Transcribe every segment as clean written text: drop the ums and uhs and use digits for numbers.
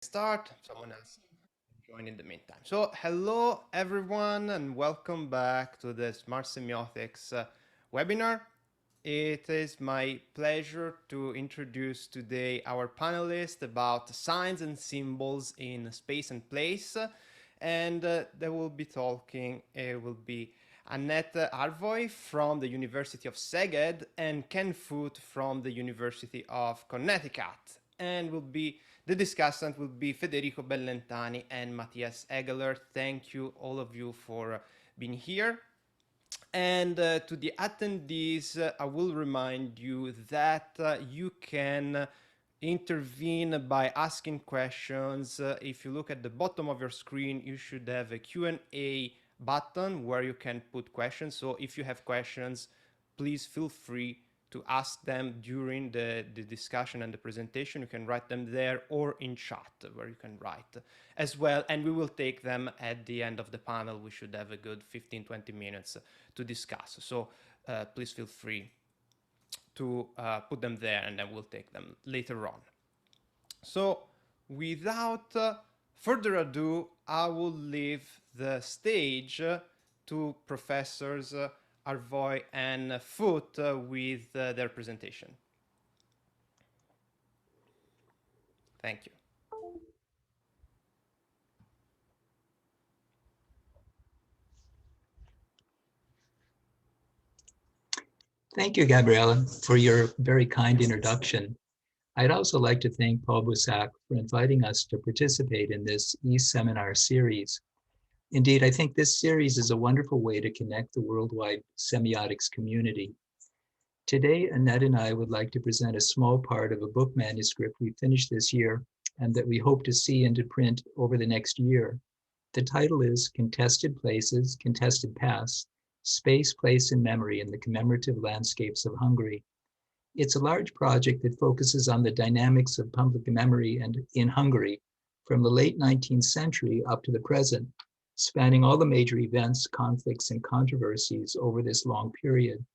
Start. Someone else join in the meantime. So, hello everyone, and welcome back to the Smart Semiotics webinar. It is my pleasure to introduce today our panelists about signs and symbols in space and place. And they will be talking, it will be Anett Árvay from the University of Szeged and Ken Foote from the University of Connecticut. And will be the discussant will be Federico Valentine and Matthias Egeler. Thank you, all of you, for being here. And to the attendees, I will remind you that you can intervene by asking questions. If you look at the bottom of your screen, you should have a Q&A button where you can put questions. So if you have questions, please feel free to ask them during the discussion and the presentation. You can write them there or in chat where you can write as well. And we will take them at the end of the panel. We should have a good 15-20 minutes to discuss. So please feel free to put them there and then we'll take them later on. So without further ado, I will leave the stage to Professors Árvay and Foote with their presentation. Thank you. Thank you, Gabriella, for your very kind introduction. I'd also like to thank Paul Boussac for inviting us to participate in this e-seminar series. Indeed, I think this series is a wonderful way to connect the worldwide semiotics community. Today, Anett and I would like to present a small part of a book manuscript we finished this year and that we hope to see into print over the next year. The title is Contested Places, Contested Past, Space, Place, and Memory in the Commemorative Landscapes of Hungary. It's a large project that focuses on the dynamics of public memory and in Hungary from the late 19th century up to the present, spanning all the major events, conflicts, and controversies over this long period.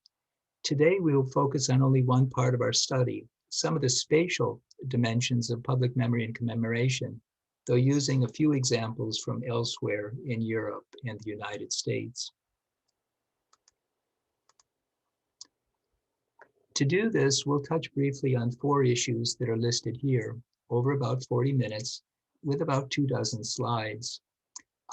Today, we will focus on only one part of our study, some of the spatial dimensions of public memory and commemoration, though using a few examples from elsewhere in Europe and the United States. To do this, we'll touch briefly on 4 issues that are listed here over about 40 minutes with about 24 slides.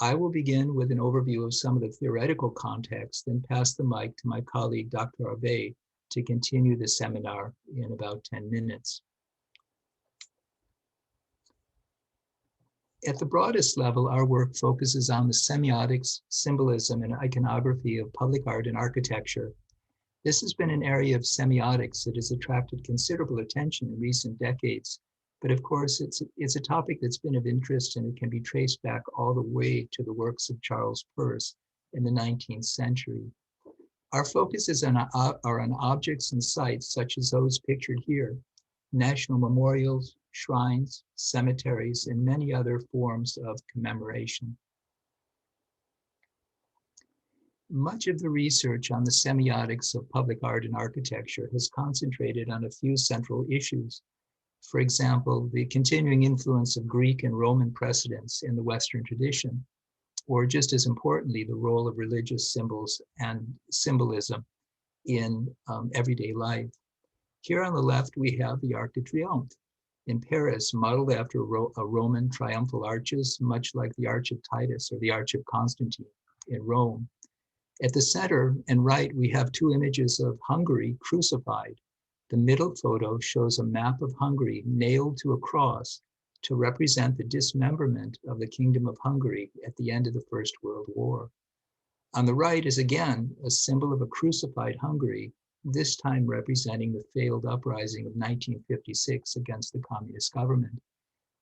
I will begin with an overview of some of the theoretical context, then pass the mic to my colleague, Dr. Árvay, to continue the seminar in about 10 minutes. At the broadest level, our work focuses on the semiotics, symbolism, and iconography of public art and architecture. This has been an area of semiotics that has attracted considerable attention in recent decades. But of course, it's a topic that's been of interest, and it can be traced back all the way to the works of Charles Peirce in the 19th century. Our focus is on objects and sites such as those pictured here, national memorials, shrines, cemeteries, and many other forms of commemoration. Much of the research on the semiotics of public art and architecture has concentrated on a few central issues. For example, the continuing influence of Greek and Roman precedents in the Western tradition, or just as importantly, the role of religious symbols and symbolism in everyday life. Here on the left, we have the Arc de Triomphe in Paris, modeled after a Roman triumphal arches, much like the Arch of Titus or the Arch of Constantine in Rome. At the center and right, we have 2 images of Hungary crucified. The middle photo shows a map of Hungary nailed to a cross to represent the dismemberment of the Kingdom of Hungary at the end of the First World War. On the right is again a symbol of a crucified Hungary, this time representing the failed uprising of 1956 against the communist government.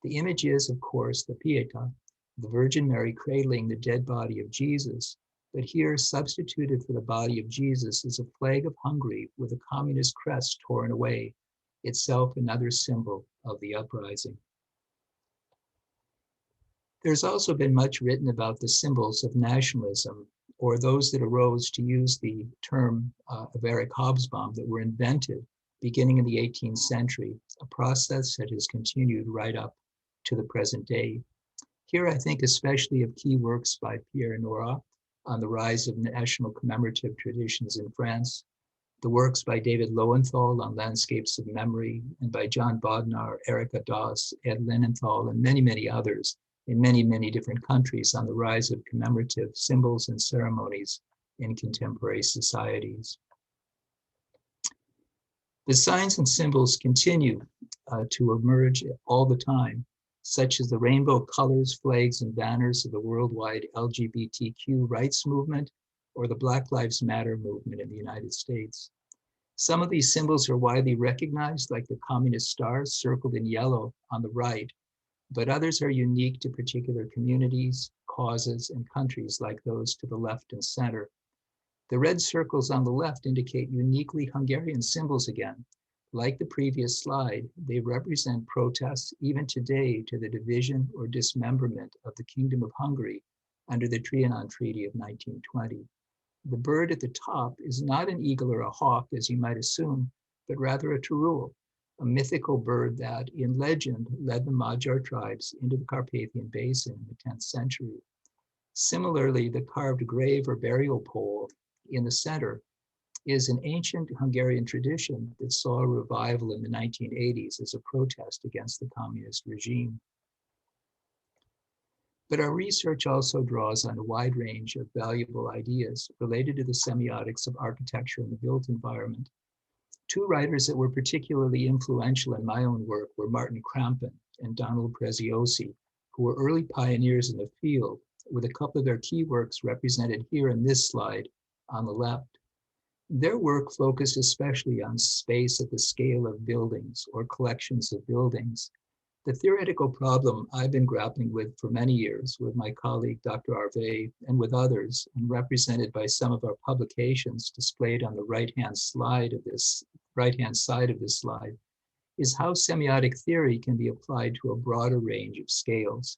The image is, of course, the Pietà, the Virgin Mary cradling the dead body of Jesus, but here substituted for the body of Jesus is a flag of Hungary with a communist crest torn away, itself another symbol of the uprising. There's also been much written about the symbols of nationalism, or those that arose, to use the term of Eric Hobsbawm, that were invented beginning in the 18th century, a process that has continued right up to the present day. Here, I think especially of key works by Pierre Nora on the rise of national commemorative traditions in France, the works by David Lowenthal on landscapes of memory, and by John Bodnar, Erika Doss, Ed Linenthal, and many, many others in many, many different countries on the rise of commemorative symbols and ceremonies in contemporary societies. The signs and symbols continue to emerge all the time, such as the rainbow colors, flags, and banners of the worldwide LGBTQ rights movement or the Black Lives Matter movement in the United States. Some of these symbols are widely recognized, like the communist stars circled in yellow on the right, but others are unique to particular communities, causes, and countries like those to the left and center. The red circles on the left indicate uniquely Hungarian symbols again. Like the previous slide, they represent protests even today to the division or dismemberment of the Kingdom of Hungary under the Trianon Treaty of 1920. The bird at the top is not an eagle or a hawk, as you might assume, but rather a turul, a mythical bird that, in legend, led the Magyar tribes into the Carpathian Basin in the 10th century. Similarly, the carved grave or burial pole in the center is an ancient Hungarian tradition that saw a revival in the 1980s as a protest against the communist regime. But our research also draws on a wide range of valuable ideas related to the semiotics of architecture and the built environment. Two writers that were particularly influential in my own work were Martin Krampen and Donald Preziosi, who were early pioneers in the field, with a couple of their key works represented here in this slide on the left. Their work focused especially on space at the scale of buildings or collections of buildings. The theoretical problem I've been grappling with for many years with my colleague, Dr. Árvay, and with others, and represented by some of our publications displayed on the right-hand side of this slide, is how semiotic theory can be applied to a broader range of scales,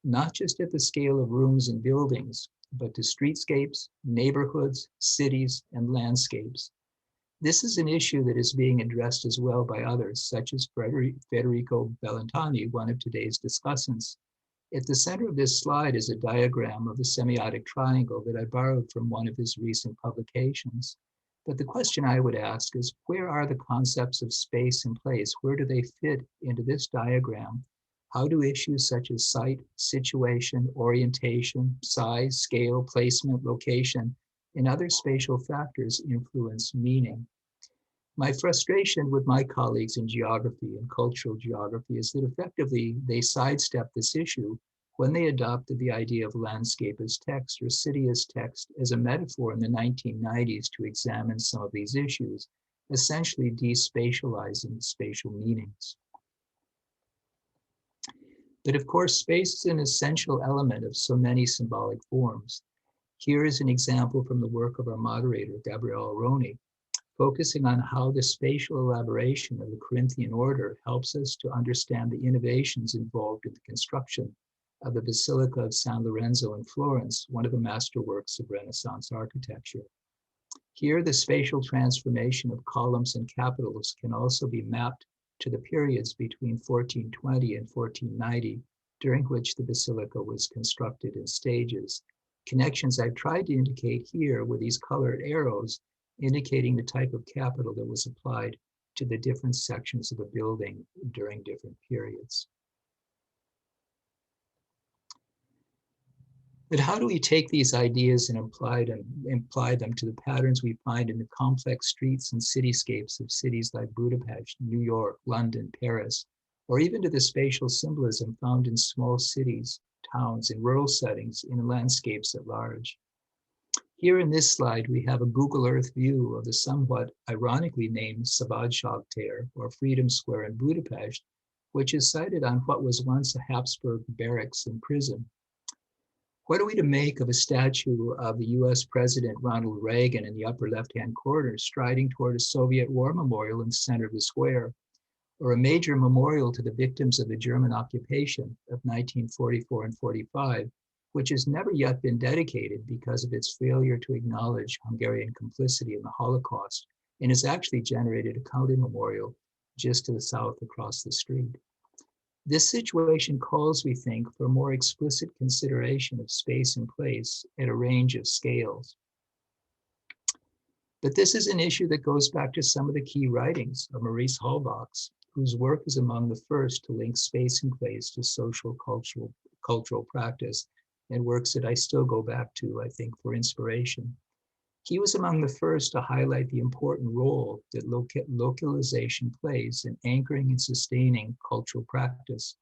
not just at the scale of rooms and buildings, but to streetscapes, neighborhoods, cities, and landscapes. This is an issue that is being addressed as well by others, such as Federico Valentine, one of today's discussants. At the center of this slide is a diagram of the Semiotic Triangle that I borrowed from one of his recent publications. But the question I would ask is, where are the concepts of space and place? Where do they fit into this diagram? How do issues such as site, situation, orientation, size, scale, placement, location, and other spatial factors influence meaning? My frustration with my colleagues in geography and cultural geography is that effectively they sidestep this issue when they adopted the idea of landscape as text or city as text as a metaphor in the 1990s to examine some of these issues, essentially despatializing spatial meanings. But of course, space is an essential element of so many symbolic forms. Here is an example from the work of our moderator, Gabriele Roni, focusing on how the spatial elaboration of the Corinthian order helps us to understand the innovations involved in the construction of the Basilica of San Lorenzo in Florence, one of the masterworks of Renaissance architecture. Here, the spatial transformation of columns and capitals can also be mapped to the periods between 1420 and 1490, during which the basilica was constructed in stages. Connections I've tried to indicate here with these colored arrows indicating the type of capital that was applied to the different sections of the building during different periods. But how do we take these ideas and apply them to the patterns we find in the complex streets and cityscapes of cities like Budapest, New York, London, Paris, or even to the spatial symbolism found in small cities, towns, in rural settings, in landscapes at large? Here in this slide, we have a Google Earth view of the somewhat ironically named Szabadság tér, or Freedom Square in Budapest, which is sited on what was once a Habsburg barracks and prison. What are we to make of a statue of the US President Ronald Reagan in the upper left-hand corner striding toward a Soviet war memorial in the center of the square, or a major memorial to the victims of the German occupation of 1944 and 45, which has never yet been dedicated because of its failure to acknowledge Hungarian complicity in the Holocaust, and has actually generated a counter memorial just to the south across the street? This situation calls, we think, for more explicit consideration of space and place at a range of scales. But this is an issue that goes back to some of the key writings of Maurice Halbach's, whose work is among the first to link space and place to social cultural practice, and works that I still go back to, I think, for inspiration. He was among the first to highlight the important role that localization plays in anchoring and sustaining cultural practice,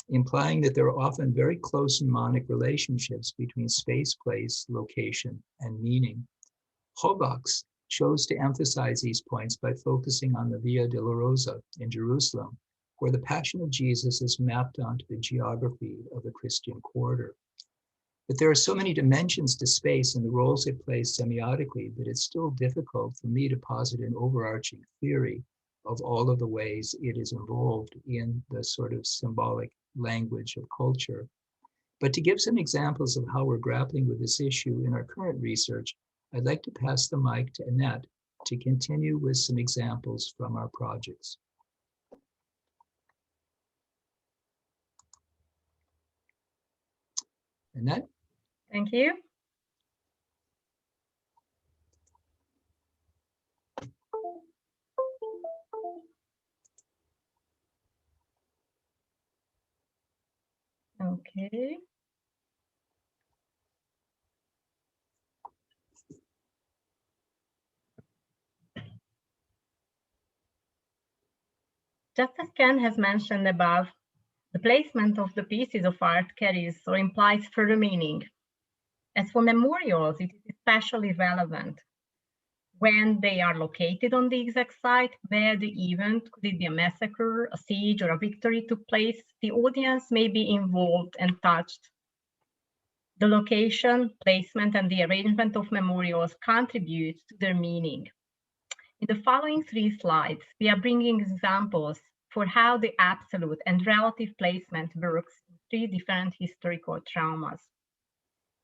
implying that there are often very close mnemonic relationships between space, place, location, and meaning. Halbach chose to emphasize these points by focusing on the Via Dolorosa in Jerusalem, where the Passion of Jesus is mapped onto the geography of the Christian quarter. But there are so many dimensions to space and the roles it plays semiotically that it's still difficult for me to posit an overarching theory of all of the ways it is involved in the sort of symbolic language of culture. But to give some examples of how we're grappling with this issue in our current research, I'd like to pass the mic to Anett to continue with some examples from our projects. Anett? Thank you. Okay. Just as Ken has mentioned above, the placement of the pieces of art carries or implies further meaning. As for memorials, it is especially relevant when they are located on the exact site where the event, could it be a massacre, a siege, or a victory took place, the audience may be involved and touched. The location, placement, and the arrangement of memorials contributes to their meaning. In the following 3 slides, we are bringing examples for how the absolute and relative placement works in 3 different historical traumas.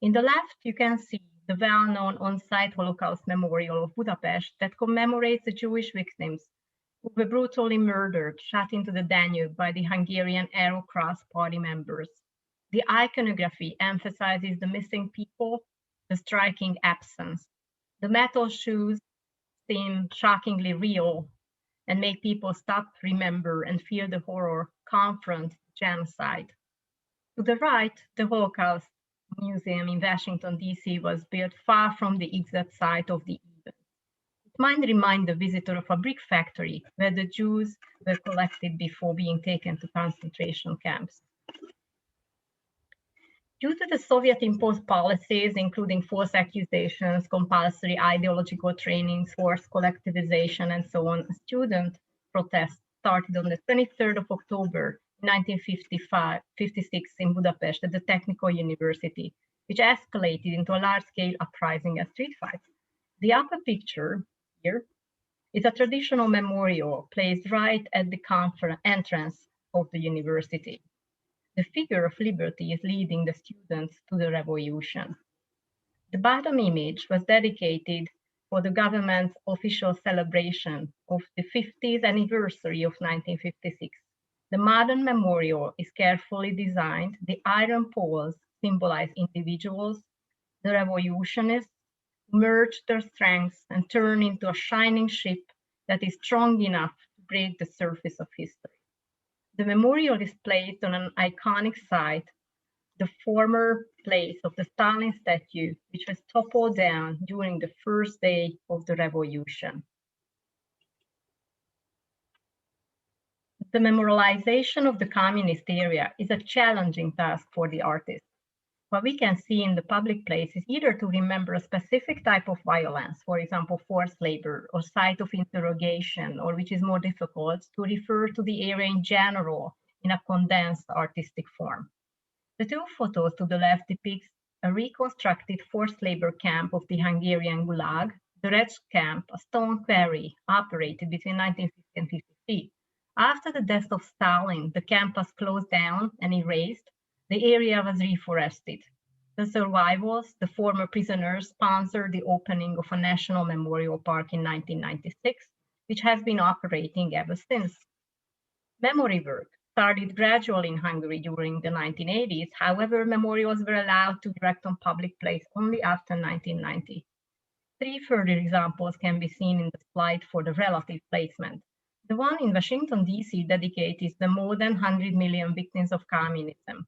In the left, you can see the well-known on-site Holocaust memorial of Budapest that commemorates the Jewish victims who were brutally murdered, shot into the Danube by the Hungarian Arrow Cross party members. The iconography emphasizes the missing people, the striking absence. The metal shoes seem shockingly real and make people stop, remember, and feel the horror, confront genocide. To the right, the Holocaust Museum in Washington, D.C. was built far from the exact site of the event. It might remind the visitor of a brick factory where the Jews were collected before being taken to concentration camps. Due to the Soviet-imposed policies, including false accusations, compulsory ideological trainings, forced collectivization, and so on, a student protest started on the 23rd of October 1956 in Budapest at the Technical University, which escalated into a large-scale uprising and street fights. The upper picture here is a traditional memorial placed right at the entrance of the university. The figure of liberty is leading the students to the revolution. The bottom image was dedicated for the government's official celebration of the 50th anniversary of 1956. The modern memorial is carefully designed. The iron poles symbolize individuals, the revolutionists who merge their strengths and turn into a shining ship that is strong enough to break the surface of history. The memorial is placed on an iconic site, the former place of the Stalin statue, which was toppled down during the first day of the revolution. The memorialization of the communist area is a challenging task for the artist. What we can see in the public place is either to remember a specific type of violence, for example, forced labor or site of interrogation, or which is more difficult, to refer to the area in general in a condensed artistic form. The 2 photos to the left depict a reconstructed forced labor camp of the Hungarian Gulag. The red camp, a stone quarry, operated between 1950 and 1953. After the death of Stalin, the camp was closed down and erased. The area was reforested. The survivors, the former prisoners, sponsored the opening of a national memorial park in 1996, which has been operating ever since. Memory work started gradually in Hungary during the 1980s. However, memorials were allowed to erect on public place only after 1990. 3 further examples can be seen in the slide for the relative placement. The one in Washington, D.C. dedicated the more than 100 million victims of communism.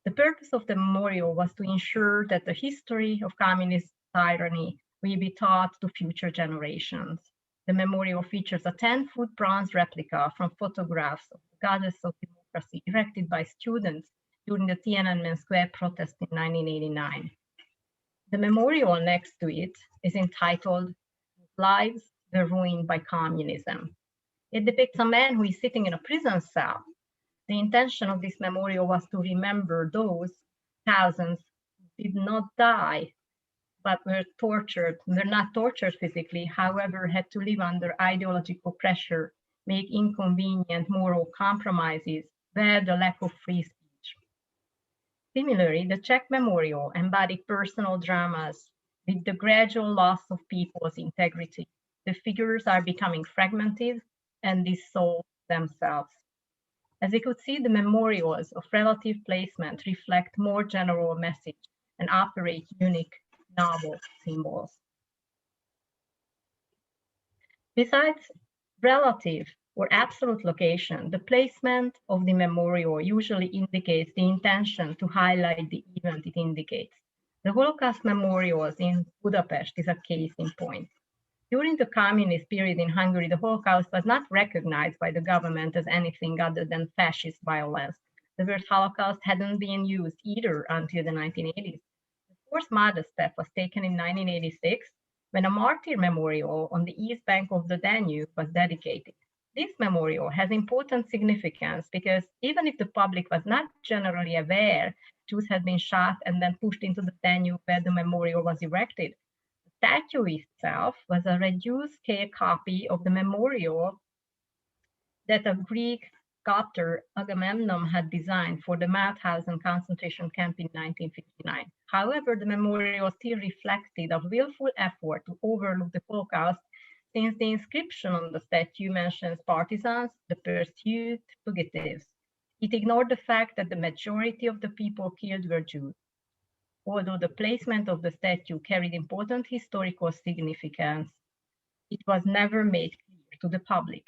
The purpose of the memorial was to ensure that the history of communist tyranny will be taught to future generations. The memorial features a 10-foot bronze replica from photographs of the goddess of democracy erected by students during the Tiananmen Square protest in 1989. The memorial next to it is entitled "Lives Were Ruined by Communism." It depicts a man who is sitting in a prison cell. The intention of this memorial was to remember those thousands who did not die, but were not tortured physically, however, had to live under ideological pressure, make inconvenient moral compromises, bear the lack of free speech. Similarly, the Czech memorial embodied personal dramas with the gradual loss of people's integrity. The figures are becoming fragmented and dissolve themselves. As you could see, the memorials of relative placement reflect more general message and operate unique, novel symbols. Besides relative or absolute location, the placement of the memorial usually indicates the intention to highlight the event it indicates. The Holocaust memorials in Budapest is a case in point. During the communist period in Hungary, the Holocaust was not recognized by the government as anything other than fascist violence. The word Holocaust hadn't been used either until the 1980s. The first modest step was taken in 1986 when a martyr memorial on the east bank of the Danube was dedicated. This memorial has important significance because even if the public was not generally aware Jews had been shot and then pushed into the Danube where the memorial was erected, the statue itself was a reduced scale copy of the memorial that a Greek sculptor Agamemnon had designed for the Mauthausen concentration camp in 1959. However, the memorial still reflected a willful effort to overlook the Holocaust, since the inscription on the statue mentions partisans, the pursued fugitives. It ignored the fact that the majority of the people killed were Jews. Although the placement of the statue carried important historical significance, it was never made clear to the public.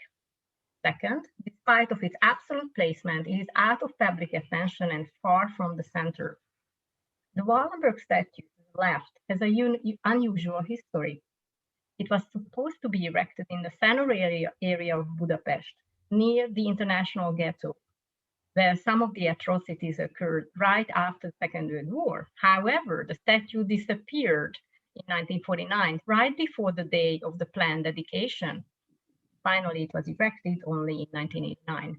Second, despite of its absolute placement, it is out of public attention and far from the center. The Wallenberg statue to the left has an unusual history. It was supposed to be erected in the center area of Budapest, near the international ghetto, where some of the atrocities occurred right after the Second World War. However, the statue disappeared in 1949, right before the day of the planned dedication. Finally, it was erected only in 1989.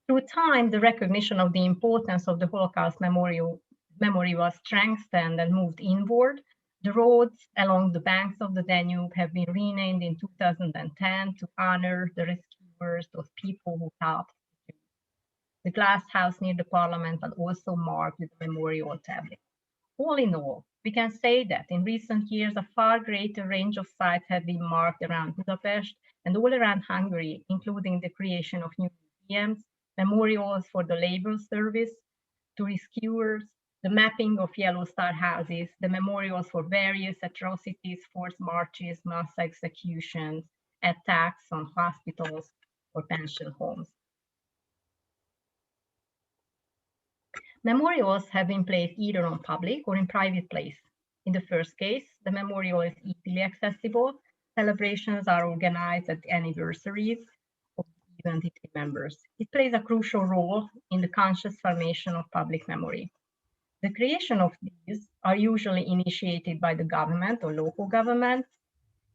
Through time, the recognition of the importance of the Holocaust memory was strengthened and moved inward. The roads along the banks of the Danube have been renamed in 2010 to honor the rescuers, those people who helped. The glass house near the parliament was also marked with a memorial tablet. All in all, we can say that in recent years, a far greater range of sites have been marked around Budapest and all around Hungary, including the creation of new museums, memorials for the labor service, to rescuers, the mapping of yellow star houses, the memorials for various atrocities, forced marches, mass executions, attacks on hospitals or pension homes. Memorials have been placed either on public or in private place. In the first case, the memorial is easily accessible. Celebrations are organized at the anniversaries of the event it remembers. It plays a crucial role in the conscious formation of public memory. The creation of these are usually initiated by the government or local governments,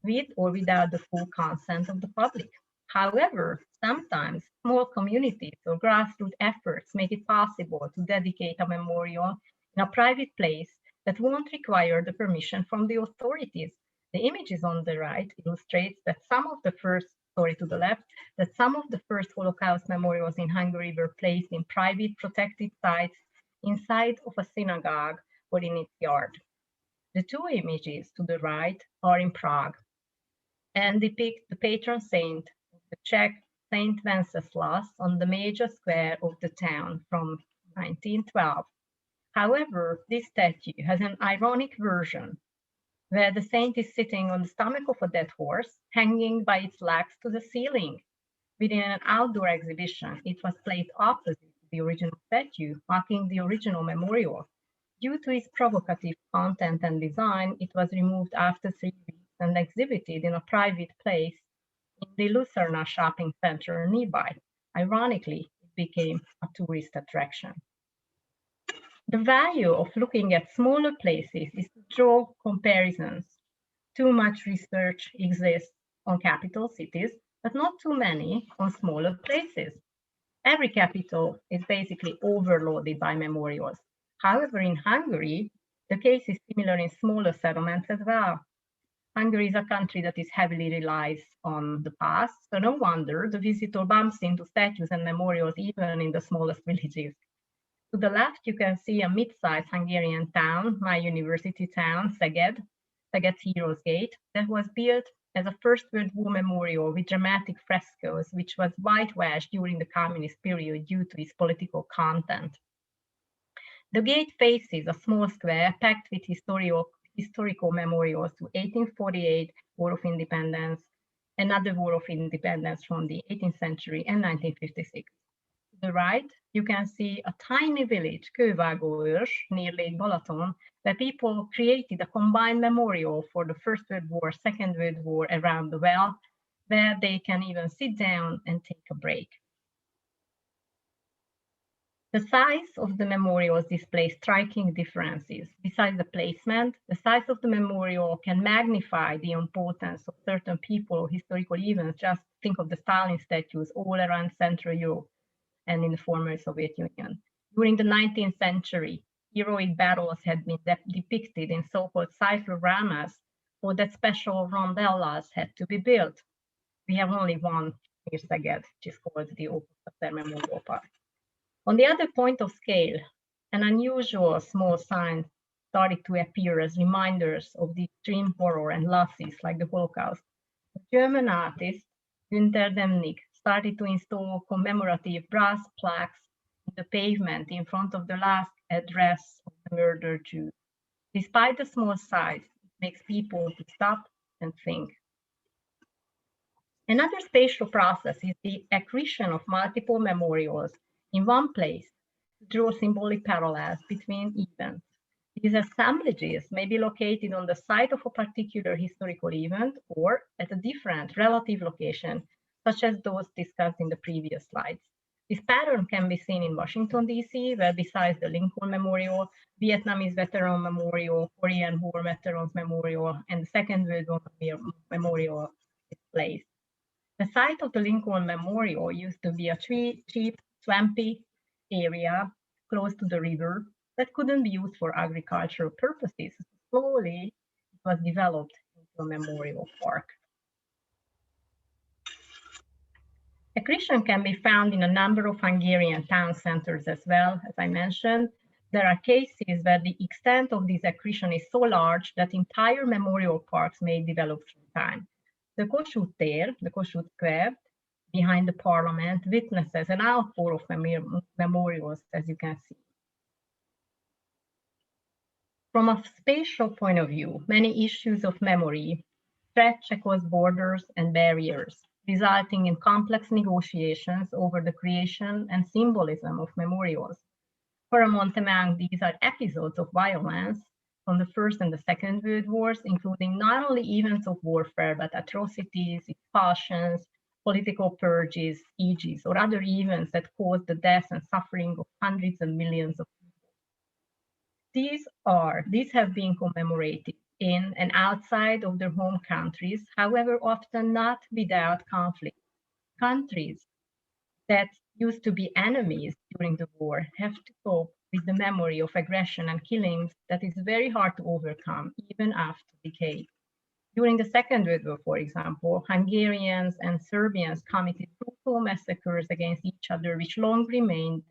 with or without the full consent of the public. However, sometimes small communities or grassroots efforts make it possible to dedicate a memorial in a private place that won't require the permission from the authorities. The images on the right illustrates that some of the first Holocaust memorials in Hungary were placed in private protected sites inside of a synagogue or in its yard. The two images to the right are in Prague and depict the patron saint of the Czech Saint Wenceslas on the major square of the town from 1912. However, this statue has an ironic version where the saint is sitting on the stomach of a dead horse, hanging by its legs to the ceiling. Within an outdoor exhibition, it was placed opposite the original statue, marking the original memorial. Due to its provocative content and design, it was removed after 3 weeks and exhibited in a private place in the Lucerna shopping center nearby. Ironically, it became a tourist attraction. The value of looking at smaller places is to draw comparisons. Too much research exists on capital cities, but not too many on smaller places. Every capital is basically overloaded by memorials. However, in Hungary, the case is similar in smaller settlements as well. Hungary is a country that is heavily relies on the past, so no wonder the visitor bumps into statues and memorials even in the smallest villages. To the left, you can see a mid-sized Hungarian town, my university town, Szeged, Tagatiro's Gate, that was built as a First World War memorial with dramatic frescoes, which was whitewashed during the communist period due to its political content. The gate faces a small square packed with historical memorials to 1848 War of Independence, another War of Independence from the 18th century, and 1956. To the right, you can see a tiny village, Kővágóőrs, near Lake Balaton, where people created a combined memorial for the First World War, Second World War around the well, where they can even sit down and take a break. The size of the memorials displays striking differences. Besides the placement, the size of the memorial can magnify the importance of certain people or historical events. Just think of the Stalin statues all around Central Europe and in the former Soviet Union. During the 19th century, heroic battles had been depicted in so-called cycloramas, or that special rondellas had to be built. We have only one near Szeged, which is called the Ópuszter Memorial Park. On the other point of scale, an unusual small sign started to appear as reminders of the extreme horror and losses like the Holocaust. The German artist Günter Demnig started to install commemorative brass plaques in the pavement in front of the last address of the murdered Jews. Despite the small size, it makes people to stop and think. Another spatial process is the accretion of multiple memorials in one place to draw symbolic parallels between events. These assemblages may be located on the site of a particular historical event or at a different relative location, such as those discussed in the previous slides. This pattern can be seen in Washington, D.C., where besides the Lincoln Memorial, Vietnamese Veteran Memorial, Korean War Veterans Memorial, and the Second World War Memorial is placed. The site of the Lincoln Memorial used to be a cheap, swampy area close to the river that couldn't be used for agricultural purposes. Slowly, it was developed into a memorial park. Accretion can be found in a number of Hungarian town centers as well. As I mentioned, there are cases where the extent of this accretion is so large that entire memorial parks may develop through time. The Kossuth tér, the Kossuth Square, behind the parliament, witnesses an outpour of memorials, as you can see. From a spatial point of view, many issues of memory stretch across borders and barriers, resulting in complex negotiations over the creation and symbolism of memorials. Paramount among these are episodes of violence from the First and the Second World Wars, including not only events of warfare, but atrocities, expulsions, political purges, sieges, or other events that caused the death and suffering of hundreds of millions of people. These have been commemorated in and outside of their home countries, however, often not without conflict. Countries that used to be enemies during the war have to cope with the memory of aggression and killings that is very hard to overcome, even after decades. During the Second World War, for example, Hungarians and Serbians committed brutal massacres against each other, which long remained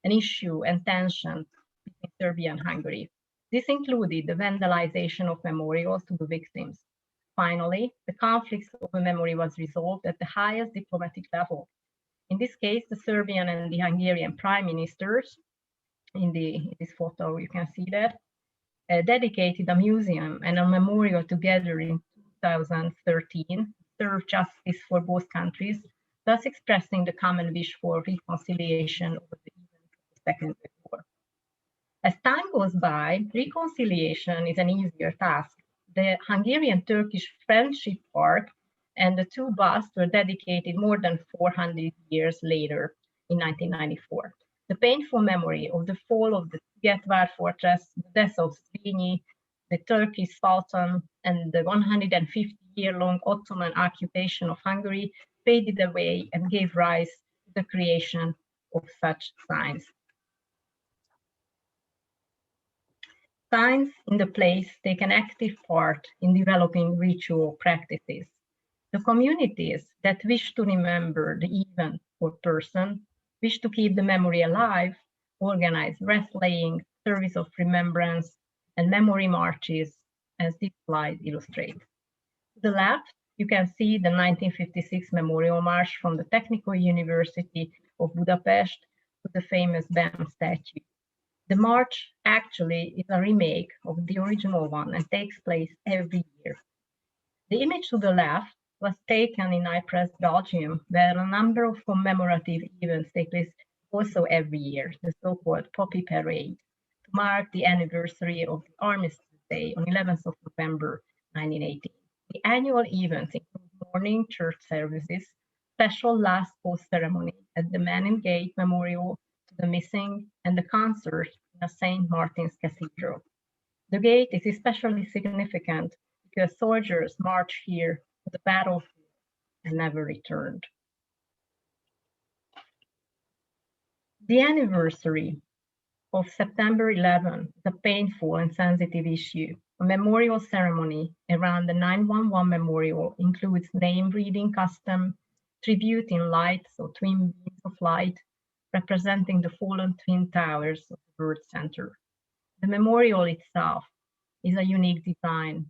an issue and tension between Serbia and Hungary. This included the vandalization of memorials to the victims. Finally, the conflict over memory was resolved at the highest diplomatic level In this case, the Serbian and the Hungarian prime ministers, in this photo you can see that, dedicated a museum and a memorial together in 2013, served justice for both countries, thus expressing the common wish for reconciliation over the events of the Second World War. As time goes by, reconciliation is an easier task. The Hungarian-Turkish Friendship Park and the two busts were dedicated more than 400 years later in 1994. The painful memory of the fall of the Szeged fortress, the death of Zrínyi, the Turkish Sultan, and the 150-year-long Ottoman occupation of Hungary faded away and gave rise to the creation of such signs. Signs in the place take an active part in developing ritual practices. The communities that wish to remember the event or person, wish to keep the memory alive, organize wrestling, service of remembrance, and memory marches, as this slide illustrates. To the left, you can see the 1956 Memorial March from the Technical University of Budapest to the famous BAM statue. The march actually is a remake of the original one and takes place every year. The image to the left was taken in Ypres, Belgium, where a number of commemorative events take place also every year, the so-called Poppy Parade, to mark the anniversary of the Armistice Day on 11th of November 1918. The annual events include morning church services, special last post ceremony at the Man in Gate Memorial to the Missing, and the concert in the St. Martin's Cathedral. The gate is especially significant because soldiers marched here to the battlefield and never returned. The anniversary of September 11 is a painful and sensitive issue. A memorial ceremony around the 911 memorial includes name reading custom, tribute in light, so twin beams of light, representing the fallen twin towers of the World Center. The memorial itself is a unique design,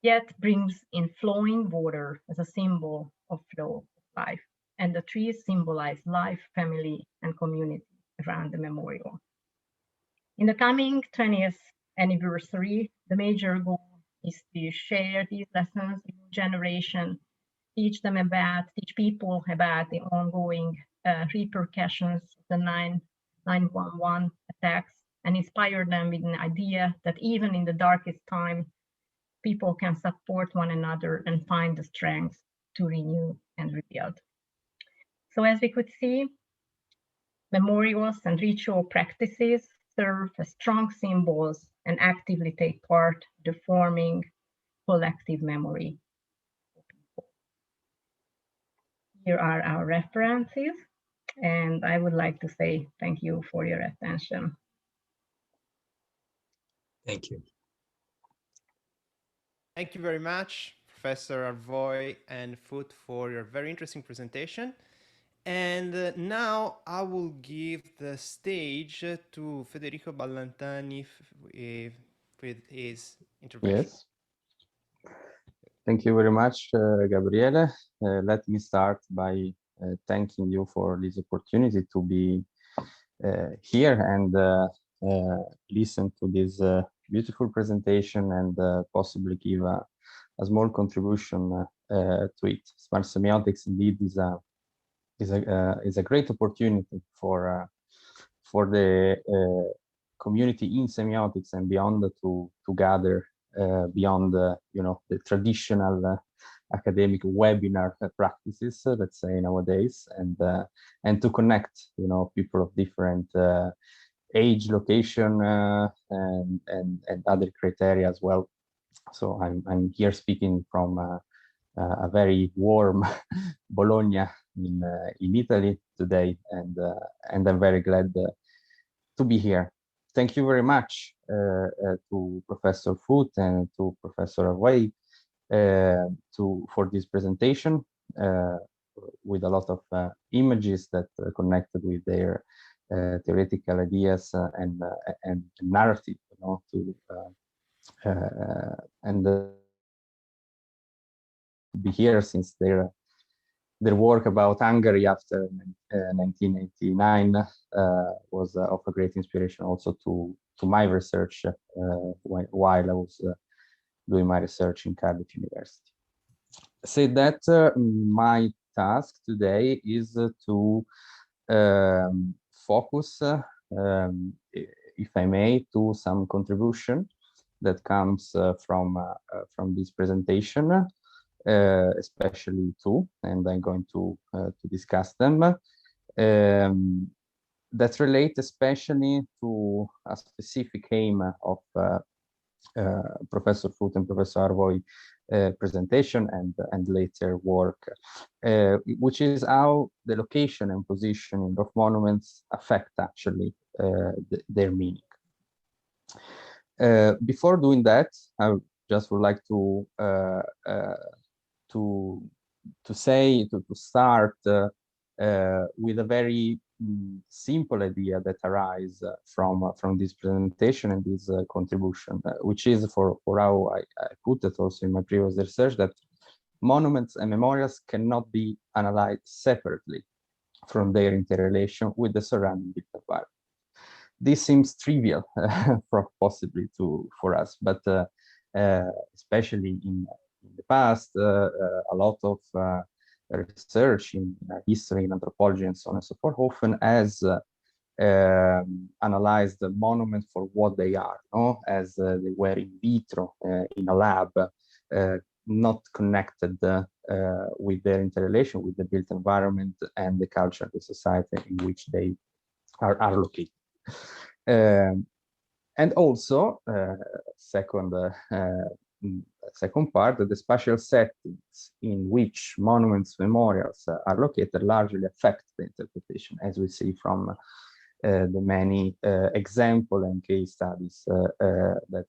yet brings in flowing water as a symbol of flow of life, and the trees symbolize life, family, and community around the memorial. In the coming 20th anniversary, the major goal is to share these lessons with new generation, teach people about the ongoing repercussions of the 9/11 attacks, and inspire them with an idea that even in the darkest time, people can support one another and find the strength to renew and rebuild. So as we could see, memorials and ritual practices serve as strong symbols and actively take part in the forming collective memory. Here are our references, and I would like to say thank you for your attention. Thank you. Thank you very much, Professor Árvay and Foote, for your very interesting presentation. And now I will give the stage to Federico Valentine with his intervention. Yes. Thank you very much, Gabriele. Let me start by thanking you for this opportunity to be here and listen to this beautiful presentation and possibly give a small contribution to it. Smart semiotics indeed is a great opportunity for the community in semiotics and beyond to gather beyond the traditional academic webinar practices, let's say nowadays, and to connect people of different age, location, and other criteria as well. So I'm here speaking from a very warm Bologna in Italy today, and I'm very glad to be here. Thank you very much to Professor Foote and to Professor Árvay for this presentation with a lot of images that are connected with their theoretical ideas and narrative, and be here since their their work about Hungary after 1989 was of a great inspiration also to my research while I was doing my research in Cardiff University. Say that my task today is to focus, if I may, to some contribution that comes from this presentation, especially two, and I'm going to discuss them. That relate especially to a specific aim of Professor Foote and Professor Árvay presentation and later work, which is how the location and positioning of monuments affect actually their meaning. Before doing that, I just would like to start with a very simple idea that arises from this presentation and this contribution, which is for how I put it also in my previous research, that monuments and memorials cannot be analyzed separately from their interrelation with the surrounding built environment. This seems trivial, possibly for us, but especially in the past, a lot of research in history, in anthropology, and so on and so forth, often has analyzed the monument for what they are, no? As they were in vitro in a lab, not connected with their interrelation with the built environment and the culture of the society in which they are located. And also, second part, the spatial settings in which monuments, memorials are located largely affect the interpretation, as we see from the many example and case studies that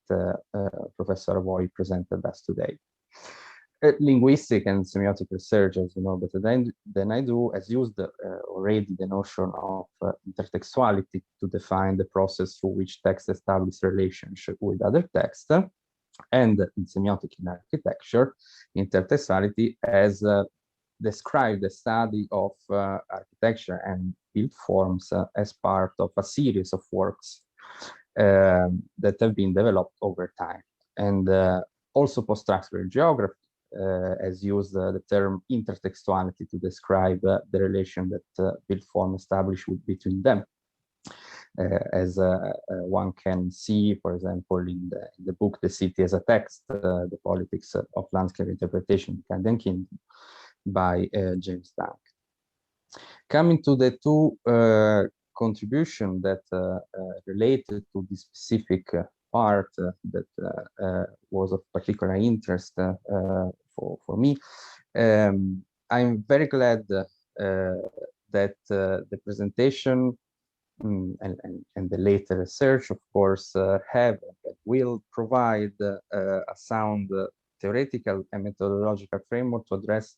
Professor Árvay presented us today. Linguistic and semiotic research, as you know better than I do, has used already the notion of intertextuality to define the process through which text establishes relationship with other text. And in semiotic in architecture, intertextuality has described the study of architecture and built forms as part of a series of works that have been developed over time. And also post-structural geography has used the term intertextuality to describe the relation that built form established between them. As one can see, for example, in the book The City as a Text, The Politics of Landscape Interpretation in Camden Kingdom by James Duncan. Coming to the two contributions that related to this specific part that was of particular interest for me, I'm very glad that the presentation and the later research, of course, will provide a sound theoretical and methodological framework to address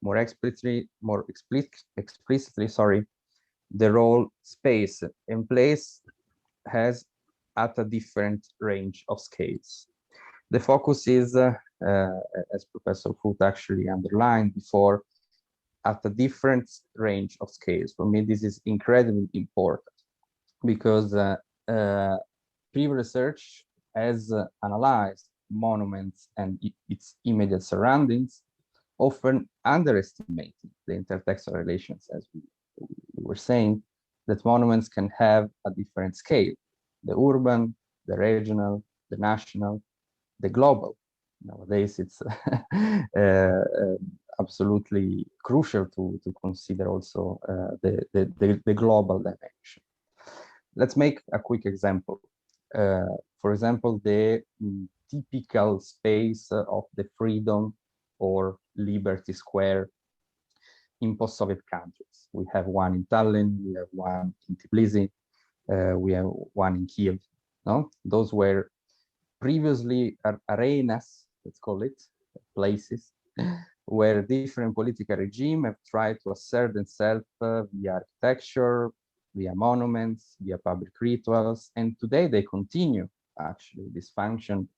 more explicitly, the role space and place has at a different range of scales. The focus is, as Professor Foote actually underlined before, at a different range of scales. For me, this is incredibly important because previous research has analyzed monuments and its immediate surroundings, often underestimating the intertextual relations, as we were saying, that monuments can have a different scale: the urban, the regional, the national, the global. Nowadays, it's absolutely crucial to consider also the global dimension. Let's make a quick example. For example, the typical space of the Freedom or Liberty Square in post-Soviet countries. We have one in Tallinn, we have one in Tbilisi, we have one in Kiev. No? Those were previously arenas, let's call it, places, where different political regimes have tried to assert themselves via architecture, via monuments, via public rituals, and today they continue actually this function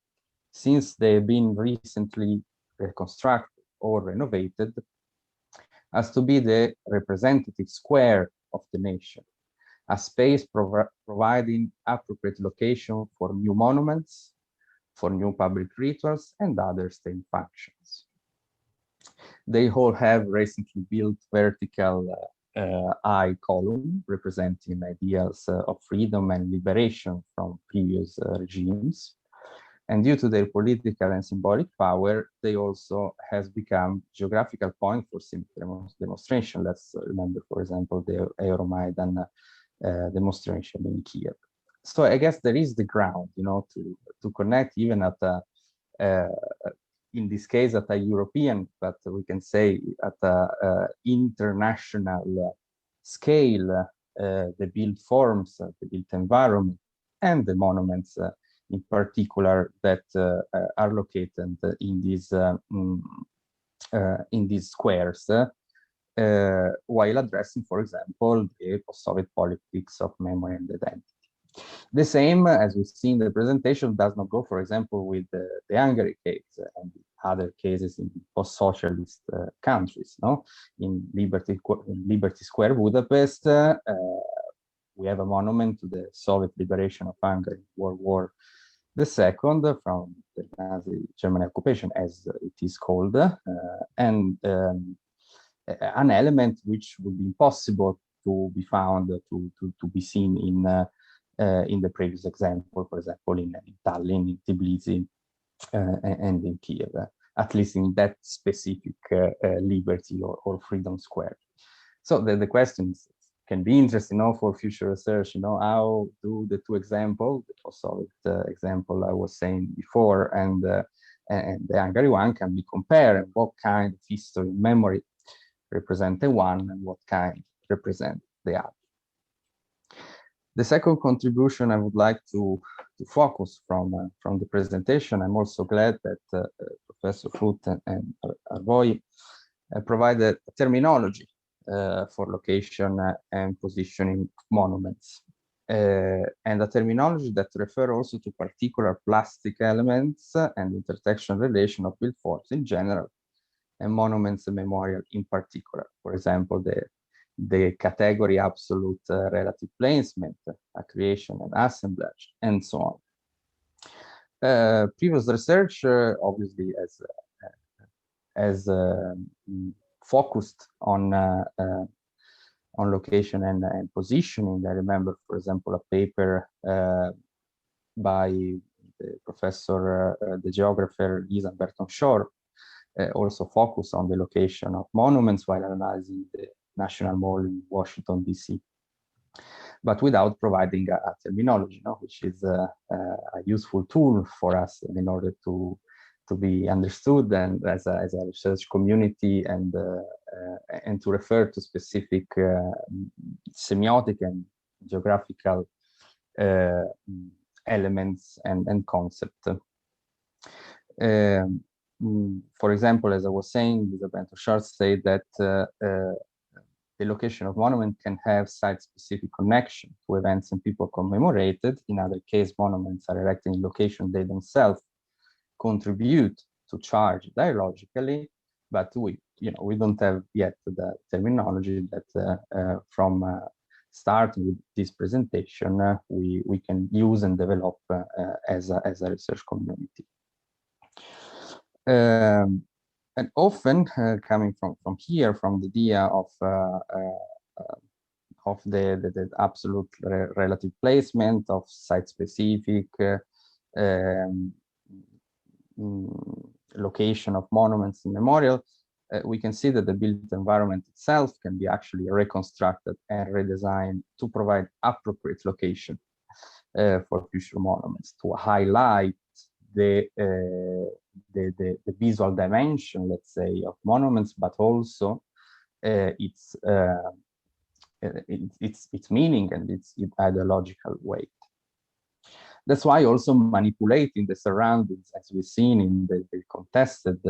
since they've been recently reconstructed or renovated as to be the representative square of the nation, a space providing appropriate location for new monuments, for new public rituals, and other state functions. They all have recently built vertical eye column representing ideals of freedom and liberation from previous regimes. And due to their political and symbolic power, they also has become geographical point for demonstration. Let's remember, for example, the Euromaidan demonstration in Kiev. So I guess there is the ground, you know, to connect even at a, in this case at a European, but we can say at a international scale, the built forms, the built environment, and the monuments in particular that are located in these squares, while addressing, for example, the post-Soviet politics of memory and identity. The same, as we see in the presentation, does not go, for example, with the Hungary case and other cases in post-socialist countries. No, in Liberty Square, Budapest, we have a monument to the Soviet liberation of Hungary, World War II, from the Nazi German occupation, as it is called, and an element which would be impossible to be found, to be seen in the previous example, for example, in Tallinn, in Tbilisi, and in Kiev, at least in that specific liberty or freedom square. So the questions can be interesting, you know, for future research. You know, how do the two examples, the post-Soviet example I was saying before, and the Hungary one, can be compared, and what kind of history and memory represent the one, and what kind represent the other. The second contribution I would like to focus from the presentation. I'm also glad that Professor Foote and Árvay provided a terminology for location and positioning monuments, and a terminology that refer also to particular plastic elements and intersection relation of built forms in general, and monuments and memorial in particular. For example, the category absolute relative placement, creation and assemblage, and so on. Previous research obviously as focused on location and positioning. I remember, for example, a paper by the professor, the geographer Lisa Burton-Shore, also focused on the location of monuments while analyzing the National Mall in Washington, D.C., but without providing a terminology, no, which is a useful tool for us in order to be understood and as a research community, and to refer to specific semiotic and geographical elements and concepts. For example, as I was saying, Lisa Burton-Shore said that the location of monument can have site-specific connection to events and people commemorated. In other case, monuments are erected in location they themselves contribute to charge dialogically, but we don't have yet the terminology that from starting with this presentation we can use and develop as a research community. And often coming from here, from the idea of the absolute relative placement of site-specific location of monuments and memorial, we can see that the built environment itself can be actually reconstructed and redesigned to provide appropriate location for future monuments, to highlight the visual dimension, let's say, of monuments, but also its meaning and its ideological weight. That's why also manipulating the surroundings, as we've seen in the contested,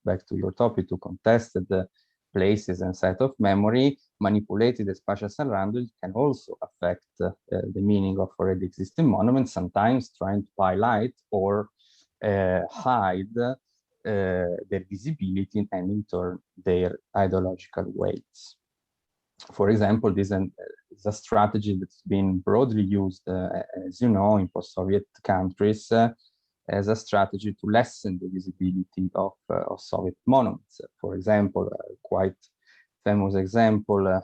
back to your topic, to contested places and site of memory, manipulating the spatial surroundings can also affect the meaning of already existing monuments, sometimes trying to highlight or hide their visibility and in turn their ideological weights. For example, this is a strategy that's been broadly used, as you know, in post-Soviet countries as a strategy to lessen the visibility of Soviet monuments. For example, a quite famous example,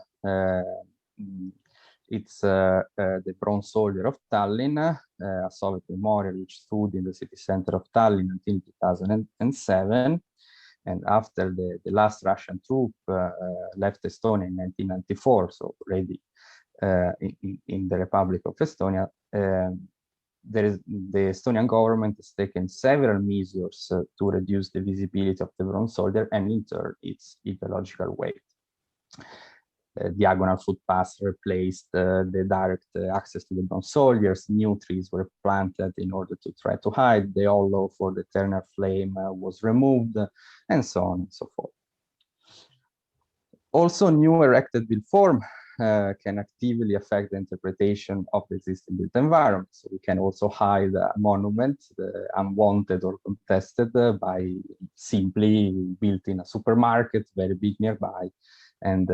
it's the Bronze Soldier of Tallinn, a Soviet memorial which stood in the city center of Tallinn until 2007. And after the last Russian troop left Estonia in 1994, so already in the Republic of Estonia, the Estonian government has taken several measures to reduce the visibility of the Bronze Soldier and in turn its ideological weight. Diagonal footpaths replaced the direct access to the Bronze Soldiers. New trees were planted in order to try to hide. The hollow for the eternal flame was removed, and so on and so forth. Also, new erected built form can actively affect the interpretation of the existing built environment. So we can also hide a monument, unwanted or contested, by simply built in a supermarket very big nearby, and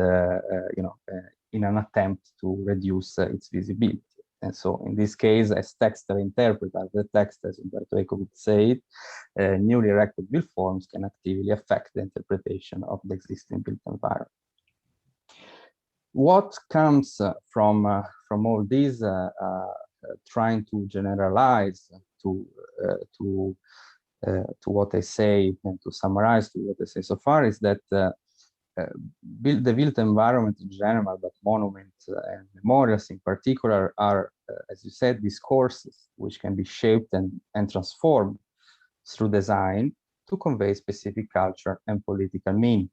in an attempt to reduce its visibility. And so in this case, as textile interpreters, the text, as Umberto Eco would say, newly erected built forms can actively affect the interpretation of the existing built environment. What comes from all this, trying to generalize to what I say and to summarize to what I say so far, is that the built environment in general, but monuments and memorials in particular, are, as you said, discourses which can be shaped and transformed through design to convey specific culture and political meaning.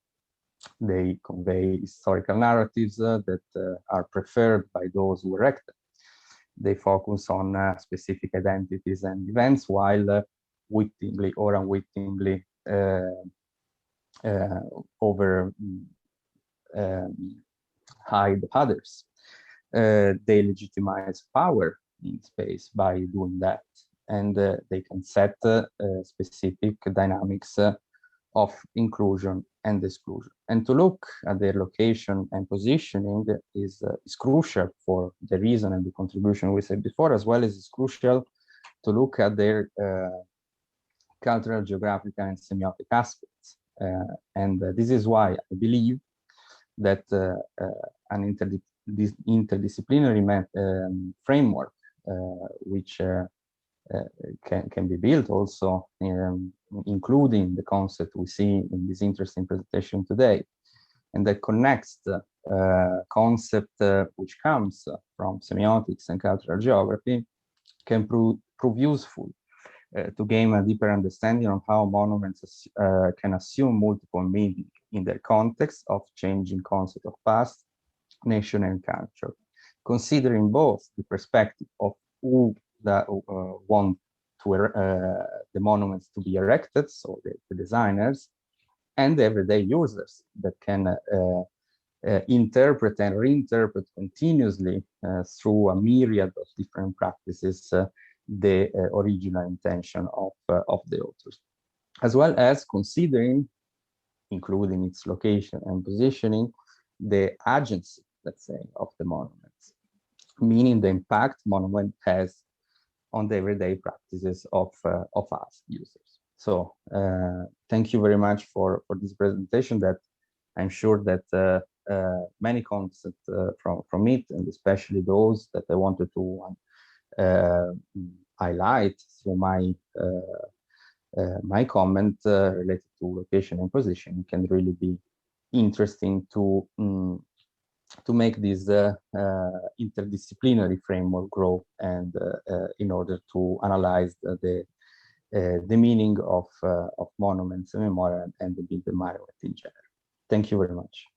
They convey historical narratives that are preferred by those who erect them. They focus on specific identities and events, while wittingly or unwittingly hide others. They legitimize power in space by doing that, and they can set specific dynamics of inclusion and exclusion. And to look at their location and positioning is crucial for the reason and the contribution we said before, as well as it's crucial to look at their cultural, geographical, and semiotic aspects. And this is why I believe that an interdisciplinary framework, which can be built also, including the concept we see in this interesting presentation today, and that connects the concept which comes from semiotics and cultural geography, can prove useful to gain a deeper understanding of how monuments can assume multiple meanings in their context of changing concept of past, nation, and culture, considering both the perspective of who want the monuments to be erected, so the designers, and the everyday users that can interpret and reinterpret continuously through a myriad of different practices the original intention of the authors, as well as considering, including its location and positioning, the agency, let's say, of the monuments, meaning the impact monument has on the everyday practices of us users. So thank you very much for this presentation, that I'm sure that many concepts from it, and especially those that I wanted to highlight through my my comment related to location and position, can really be interesting to make this interdisciplinary framework grow, and in order to analyze the meaning of monuments and memorial and the built environment in general. Thank you very much.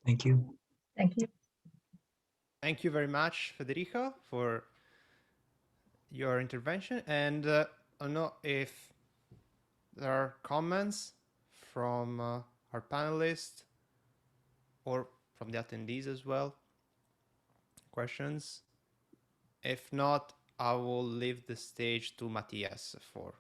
Thank you. Thank you. Thank you very much, Federico, for your intervention. And I don't know if there are comments from our panelists or from the attendees as well. Questions? If not, I will leave the stage to Matthias for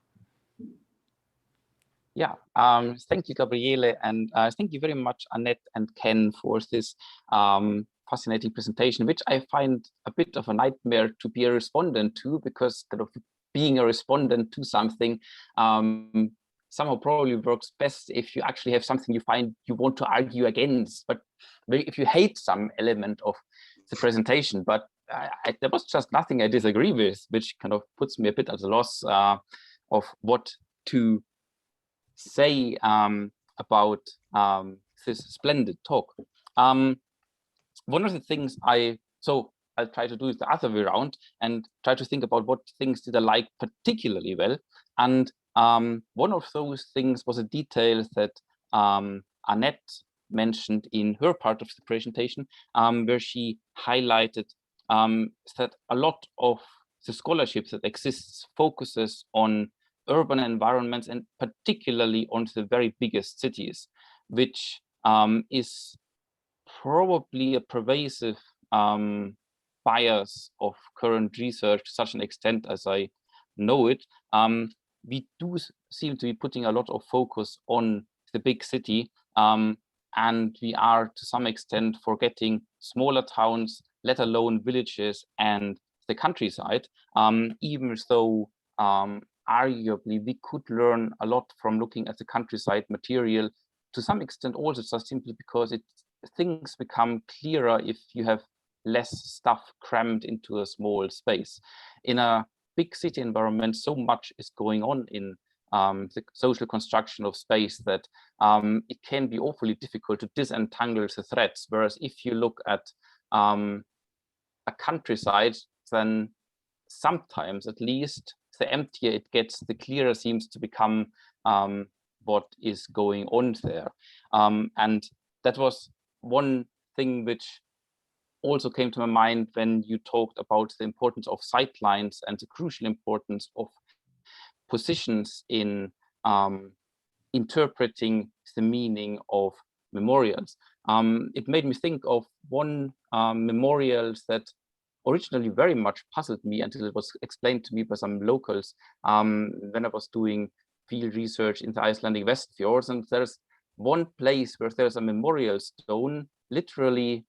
Thank you, Gabriele, and thank you very much, Anett and Ken, for this fascinating presentation, which I find a bit of a nightmare to be a respondent to, because kind of being a respondent to something somehow probably works best if you actually have something you find you want to argue against, but if you hate some element of the presentation. But there was just nothing I disagree with, which kind of puts me a bit at a loss of what to say about this splendid talk. One of the things I'll try to do it the other way around and try to think about what things did I like particularly well. And one of those things was a detail that Anett mentioned in her part of the presentation, where she highlighted that a lot of the scholarship that exists focuses on urban environments and particularly on the very biggest cities, which is probably a pervasive bias of current research to such an extent as I know it. We do seem to be putting a lot of focus on the big city, and we are to some extent forgetting smaller towns, let alone villages and the countryside, even though arguably we could learn a lot from looking at the countryside material, to some extent also just simply because things become clearer if you have less stuff crammed into a small space. In a big city environment, so much is going on in the social construction of space that it can be awfully difficult to disentangle the threads. Whereas if you look at a countryside, then sometimes at least the emptier it gets, the clearer seems to become what is going on there. And that was one thing which also came to my mind when you talked about the importance of sightlines and the crucial importance of positions in interpreting the meaning of memorials. It made me think of one memorial that originally very much puzzled me until it was explained to me by some locals when I was doing field research in the Icelandic West Fjords. And there's one place where there's a memorial stone literally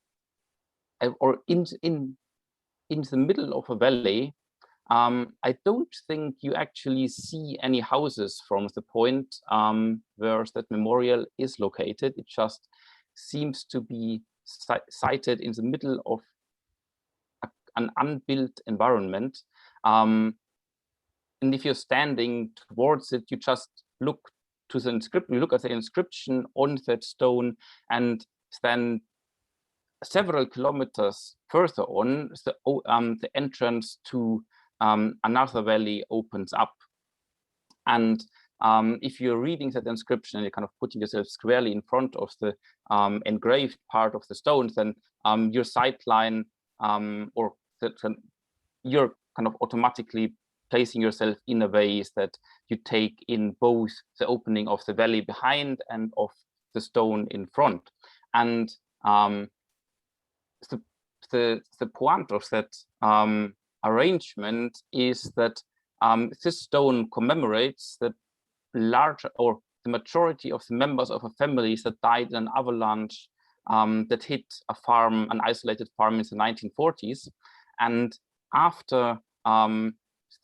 or in the middle of a valley. I don't think you actually see any houses from the point where that memorial is located. It just seems to be sited in the middle of an unbuilt environment. And if you're standing towards it, you just look to the inscription, you look at the inscription on that stone, and then several kilometers further on, the entrance to another valley opens up. And if you're reading that inscription, you're kind of putting yourself squarely in front of the engraved part of the stone, then your sightline you're kind of automatically placing yourself in a way that you take in both the opening of the valley behind and of the stone in front. And the point of that arrangement is that this stone commemorates the majority of the members of a family that died in an avalanche that hit a farm, an isolated farm in the 1940s. And after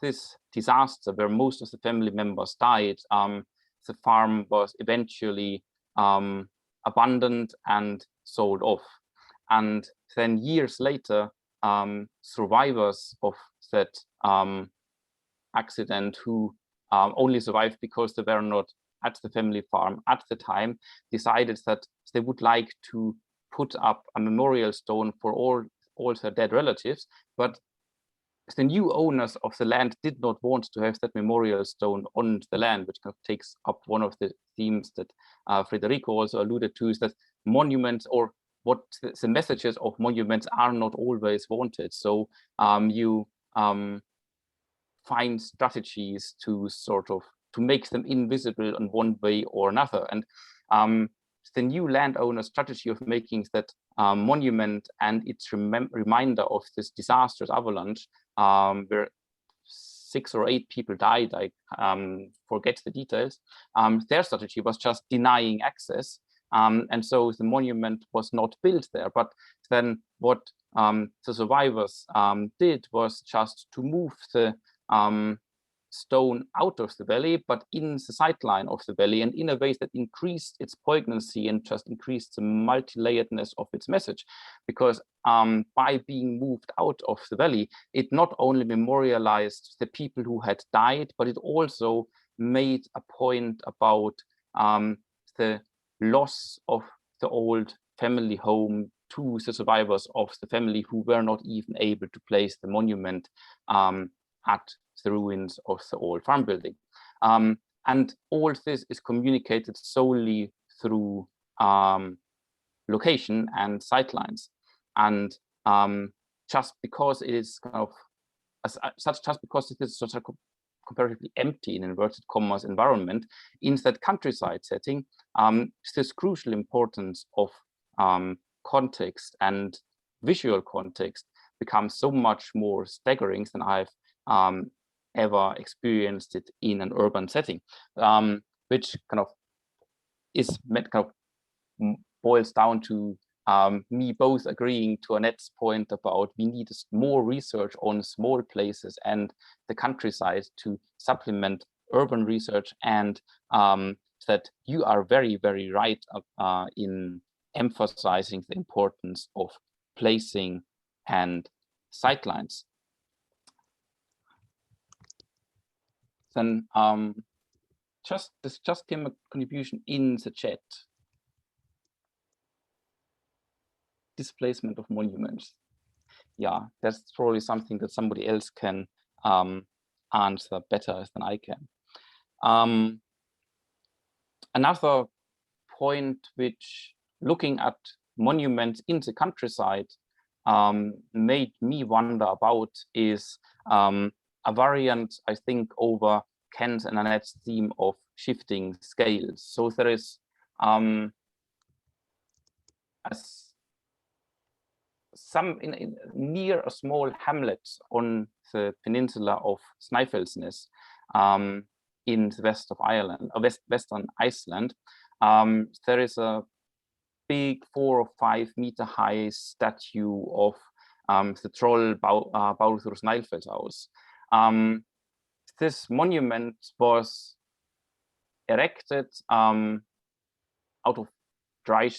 this disaster, where most of the family members died, the farm was eventually abandoned and sold off. And then years later, survivors of that accident, who only survived because they were not at the family farm at the time, decided that they would like to put up a memorial stone for all their dead relatives. But the new owners of the land did not want to have that memorial stone on the land, which kind of takes up one of the themes that Federico also alluded to, is that monuments, or what the messages of monuments, are not always wanted. So you find strategies to to make them invisible in one way or another. And the new landowner strategy of making that monument and its reminder of this disastrous avalanche were 6 or 8 people died, I forget the details, their strategy was just denying access. And so the monument was not built there. But then what the survivors did was just to move the stone out of the valley, but in the sightline of the valley, and in a way that increased its poignancy and just increased the multi-layeredness of its message. Because by being moved out of the valley, it not only memorialized the people who had died, but it also made a point about the loss of the old family home to the survivors of the family who were not even able to place the monument at the ruins of the old farm building. And all this is communicated solely through location and sightlines. And just because it is kind of just because it is such a comparatively empty, in inverted commas, environment in that countryside setting, this crucial importance of context and visual context becomes so much more staggering than I've ever experienced it in an urban setting, which kind of is boils down to me both agreeing to Anett's point about we need more research on small places and the countryside to supplement urban research, and that you are very, very right in emphasizing the importance of placing and sightlines. Then this just came a contribution in the chat. Displacement of monuments. Yeah, that's probably something that somebody else can answer better than I can. Another point which looking at monuments in the countryside made me wonder about is a variant, I think, over Ken's and Anett's theme of shifting scales. So there is near a small hamlet on the peninsula of Snæfellsnes in the west of Ireland, western Iceland. There is a big 4 or 5 meter high statue of the troll Baluthurus Nælfellshaus. This monument was erected out of dry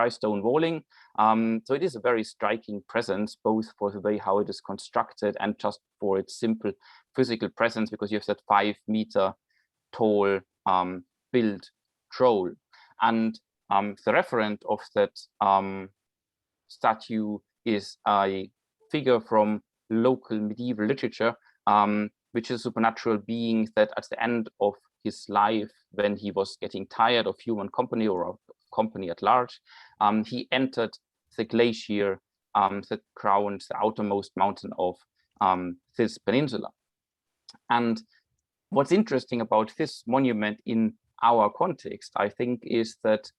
stone walling. So it is a very striking presence, both for the way how it is constructed and just for its simple physical presence, because you have that 5 meter tall built troll. And the referent of that statue is a figure from local medieval literature, which is a supernatural being that at the end of his life, when he was getting tired of human company or of company at large, he entered the glacier that crowns the outermost mountain of this peninsula. And what's interesting about this monument in our context, I think, is that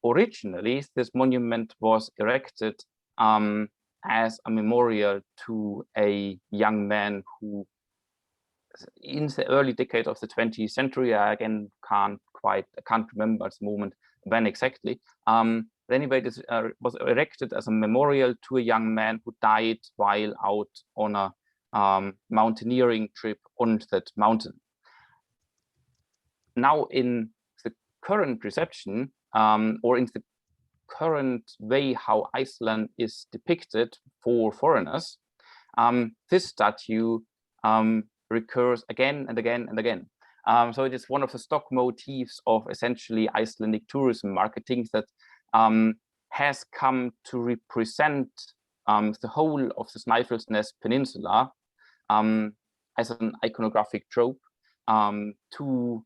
originally this monument was erected as a memorial to a young man who, in the early decade of the 20th century, I again can't remember at the moment when exactly. But anyway, this was erected as a memorial to a young man who died while out on a mountaineering trip on that mountain. Now, in the current reception, or in the current way how Iceland is depicted for foreigners, this statue recurs again and again and again. So it is one of the stock motifs of essentially Icelandic tourism marketing that has come to represent the whole of the Snæfellsnes Peninsula as an iconographic trope to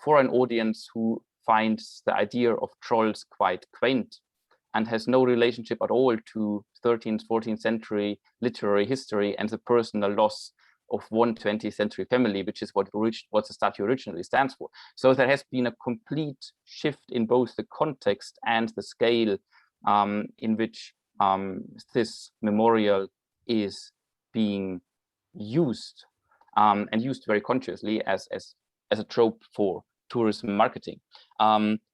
for an audience who finds the idea of trolls quite quaint and has no relationship at all to 13th, 14th century literary history and the personal loss of one 20th century family, which is what the statue originally stands for. So there has been a complete shift in both the context and the scale in which this memorial is being used and used very consciously as a trope for tourism marketing.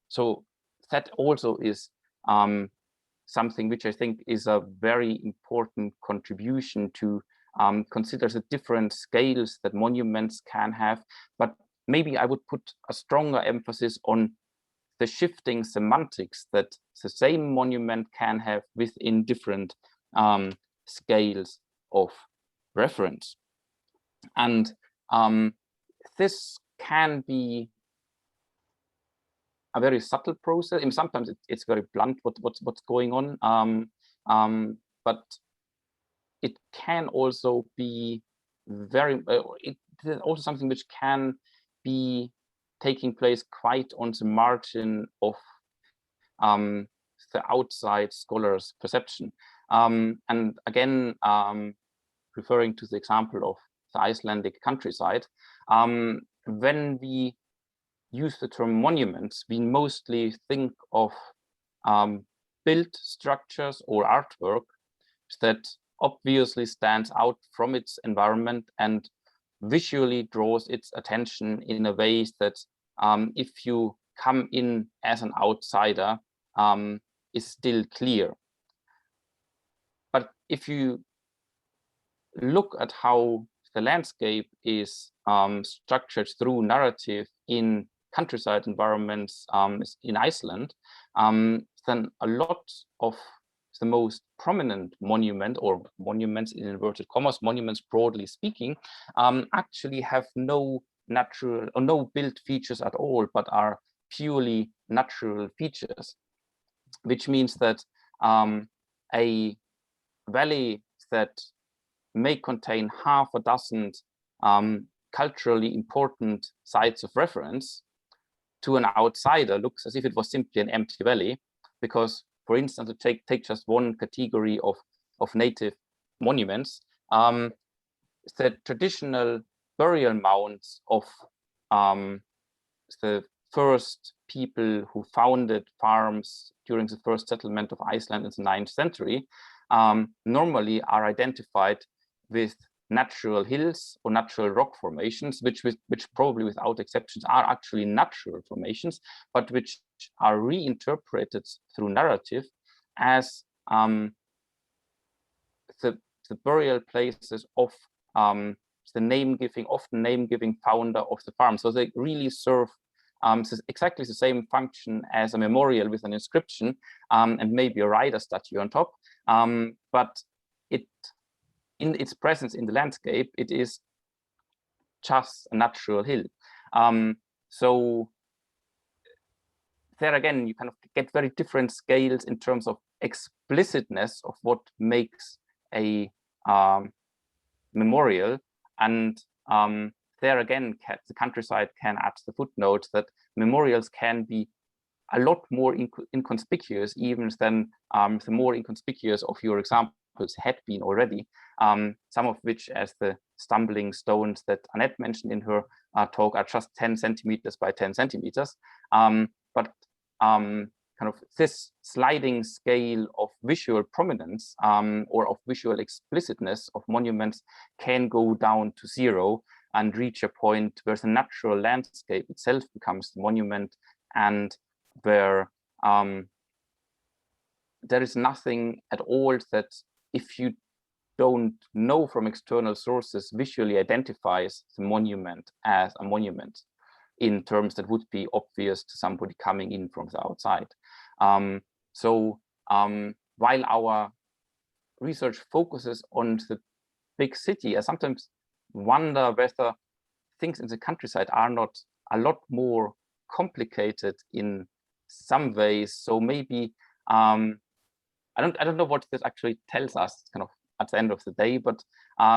So that also is something which I think is a very important contribution to consider the different scales that monuments can have. But maybe I would put a stronger emphasis on the shifting semantics that the same monument can have within different scales of reference. And this can be a very subtle process, and sometimes it's very blunt what's going on, but it can also be very it's also something which can be taking place quite on the margin of the outside scholar's perception. And again, referring to the example of the Icelandic countryside, when we use the term monuments, we mostly think of built structures or artwork that obviously stands out from its environment and visually draws its attention in a way that if you come in as an outsider, is still clear. But if you look at how the landscape is structured through narrative in countryside environments in Iceland, then a lot of the most prominent monument, or monuments in inverted commas, monuments broadly speaking, actually have no natural or no built features at all, but are purely natural features, which means that a valley that may contain half a dozen culturally important sites of reference to an outsider looks as if it was simply an empty valley, because, for instance, to take just one category of native monuments, the traditional burial mounds of the first people who founded farms during the first settlement of Iceland in the 9th century normally are identified with natural hills or natural rock formations, which probably without exceptions are actually natural formations, but which are reinterpreted through narrative as the burial places of the often name-giving founder of the farm. So they really serve exactly the same function as a memorial with an inscription and maybe a rider statue on top, but in its presence in the landscape, it is just a natural hill. So there again, you kind of get very different scales in terms of explicitness of what makes a memorial. And there again, the countryside can add the footnote that memorials can be a lot more inconspicuous even than the more inconspicuous of your examples had been already, some of which, as the stumbling stones that Anett mentioned in her talk, are just 10 centimeters by 10 centimeters. But kind of this sliding scale of visual prominence or of visual explicitness of monuments can go down to zero and reach a point where the natural landscape itself becomes the monument, and where there is nothing at all that, if you don't know from external sources, visually identifies the monument as a monument in terms that would be obvious to somebody coming in from the outside. So while our research focuses on the big city, I sometimes wonder whether things in the countryside are not a lot more complicated in some ways. So maybe I don't know what this actually tells us kind of at the end of the day, but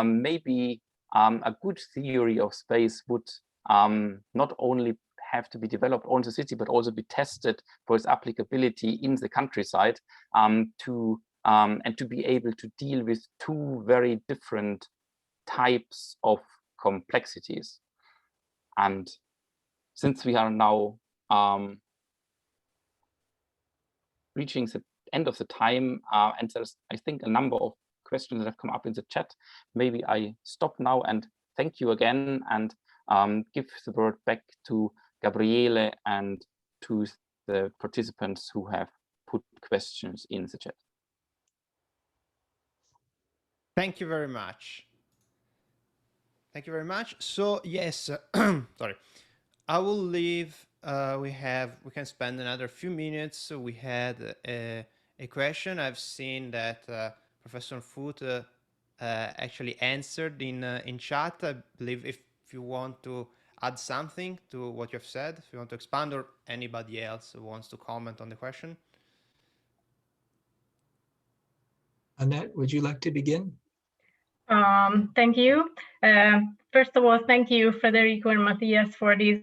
maybe a good theory of space would not only have to be developed on the city, but also be tested for its applicability in the countryside, and to be able to deal with two very different types of complexities. And since we are now reaching the end of the time, and there's, I think, a number of questions that have come up in the chat. Maybe I stop now and thank you again, and give the word back to Gabriele and to the participants who have put questions in the chat. Thank you very much. Thank you very much. So yes, sorry, I will leave. We can spend another few minutes. So we had a question. I've seen that Professor Foote actually answered in chat. I believe if you want to add something to what you've said, if you want to expand, or anybody else who wants to comment on the question. Anett, would you like to begin? Thank you. First of all, thank you, Federico and Matthias, for these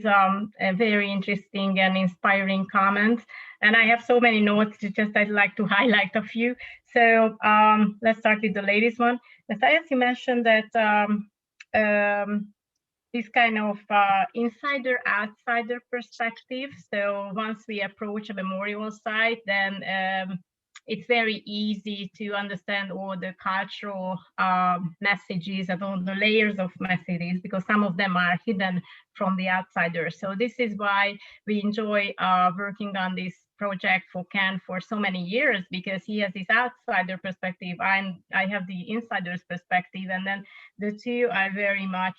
very interesting and inspiring comments. And I have so many notes, I'd like to highlight a few. So let's start with the latest one. Matthias, you mentioned that this kind of insider-outsider perspective. So once we approach a memorial site, then it's very easy to understand all the cultural messages and all the layers of messages, because some of them are hidden from the outsiders. So this is why we enjoy working on this project for Ken for so many years, because he has this outsider perspective and I have the insider's perspective, and then the two are very much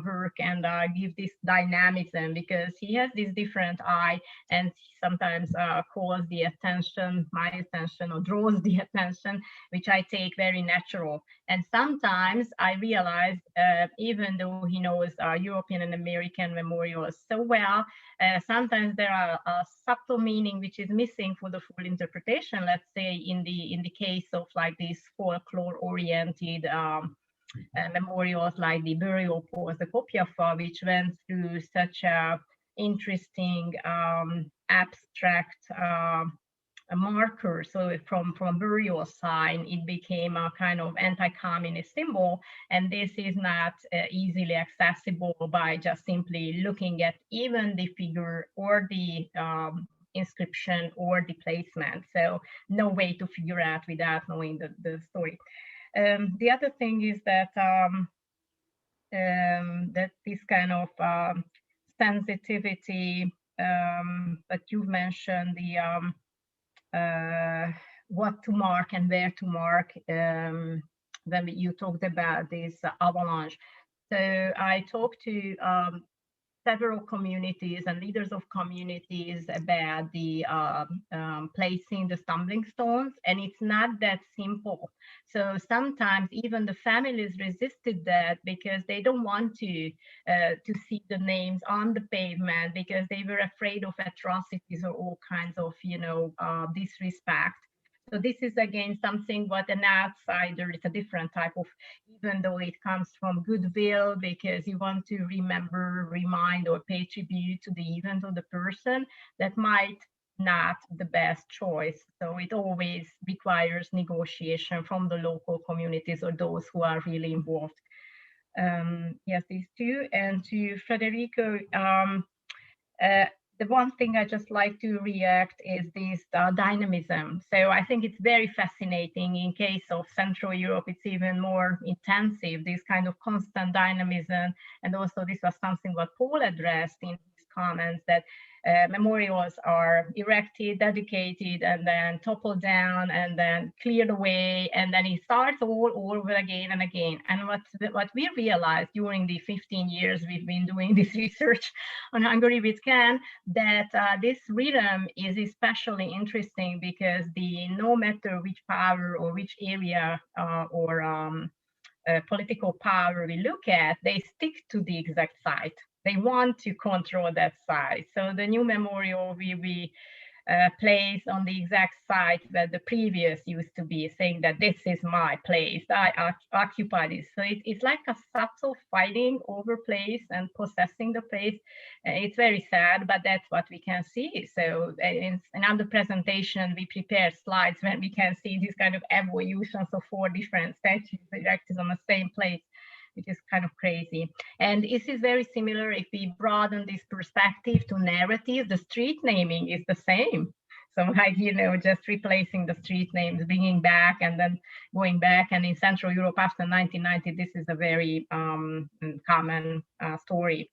work and give this dynamism, because he has this different eye and sometimes calls the attention, my attention, or draws the attention, which I take very natural. And sometimes I realize, even though he knows European and American memorials so well, sometimes there are a subtle meaning which is missing for the full interpretation. Let's say in the case of like these folklore-oriented memorials like the burial plots, the Kopjafa, which went through such a interesting abstract marker. So from burial sign, it became a kind of anti-communist symbol, and this is not easily accessible by just simply looking at even the figure or the inscription or the placement. So no way to figure out without knowing the story. The other thing is that that this kind of sensitivity that you've mentioned, the what to mark and where to mark, when you talked about this avalanche. So I talked to several communities and leaders of communities about the placing the stumbling stones, and it's not that simple. So sometimes even the families resisted that because they don't want to see the names on the pavement, because they were afraid of atrocities or all kinds of, disrespect. So this is again something what an outsider, it's a different type of, even though it comes from goodwill, because you want to remember, remind, or pay tribute to the event or the person, that might not the best choice. So it always requires negotiation from the local communities or those who are really involved. Yes, these two. And to Federico, the one thing I just like to react is this dynamism. So I think it's very fascinating. In case of Central Europe, it's even more intensive, this kind of constant dynamism. And also this was something what Paul addressed in his comments, that memorials are erected, dedicated, and then toppled down, and then cleared away, and then it starts all over again and again. And what we realized during the 15 years we've been doing this research on Hungary with Ken, that this rhythm is especially interesting, because no matter which power or which area or political power we look at, they stick to the exact site. They want to control that site. So the new memorial will be placed on the exact site that the previous used to be, saying that this is my place, I occupy this. So it's like a subtle fighting over place and possessing the place. It's very sad, but that's what we can see. So in another presentation, we prepared slides when we can see this kind of evolutions of 4 different statues erected on the same place, which is kind of crazy. And this is very similar if we broaden this perspective to narrative. The street naming is the same. So like, just replacing the street names, bringing back and then going back. And in Central Europe after 1990, this is a very common story.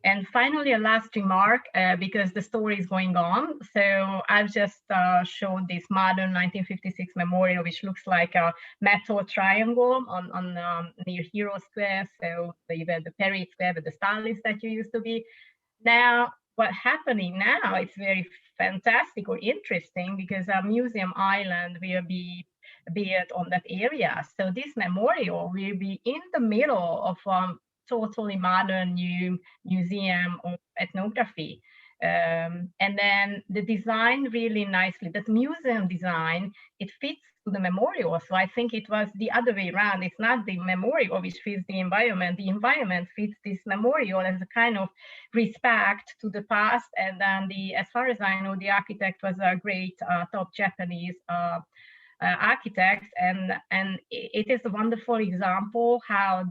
And finally, a last remark, because the story is going on. So I've just showed this modern 1956 memorial, which looks like a metal triangle on near Hero Square. So the Perry Square with the Stalins that you used to be. Now, what's happening now, it's very fantastic or interesting because a museum island will be built on that area. So this memorial will be in the middle of totally modern new museum of ethnography. And then the design really nicely, that museum design, it fits to the memorial. So I think it was the other way around. It's not the memorial which fits the environment fits this memorial as a kind of respect to the past. And then as far as I know, the architect was a great top Japanese architect, and it is a wonderful example how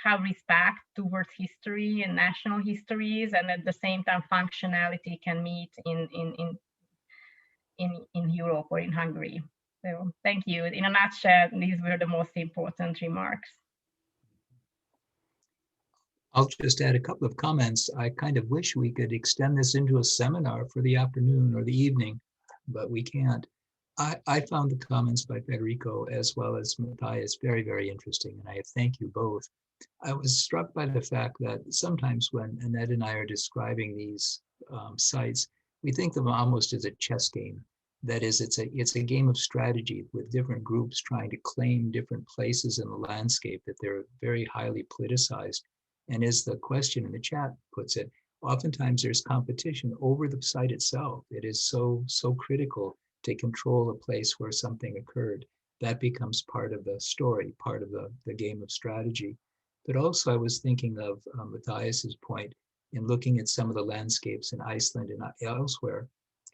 how respect towards history and national histories and at the same time functionality can meet in Europe or in Hungary. So thank you. In a nutshell, these were the most important remarks. I'll just add a couple of comments. I kind of wish we could extend this into a seminar for the afternoon or the evening, but we can't. I found the comments by Federico as well as Matthias very, very interesting, and I thank you both. I was struck by the fact that sometimes when Anett and I are describing these sites, we think of them almost as a chess game. That is, it's a game of strategy with different groups trying to claim different places in the landscape, that they're very highly politicized. And as the question in the chat puts it, oftentimes there's competition over the site itself. It is so critical to control a place where something occurred. That becomes part of the story, part of the game of strategy. But also I was thinking of Matthias's point in looking at some of the landscapes in Iceland and elsewhere.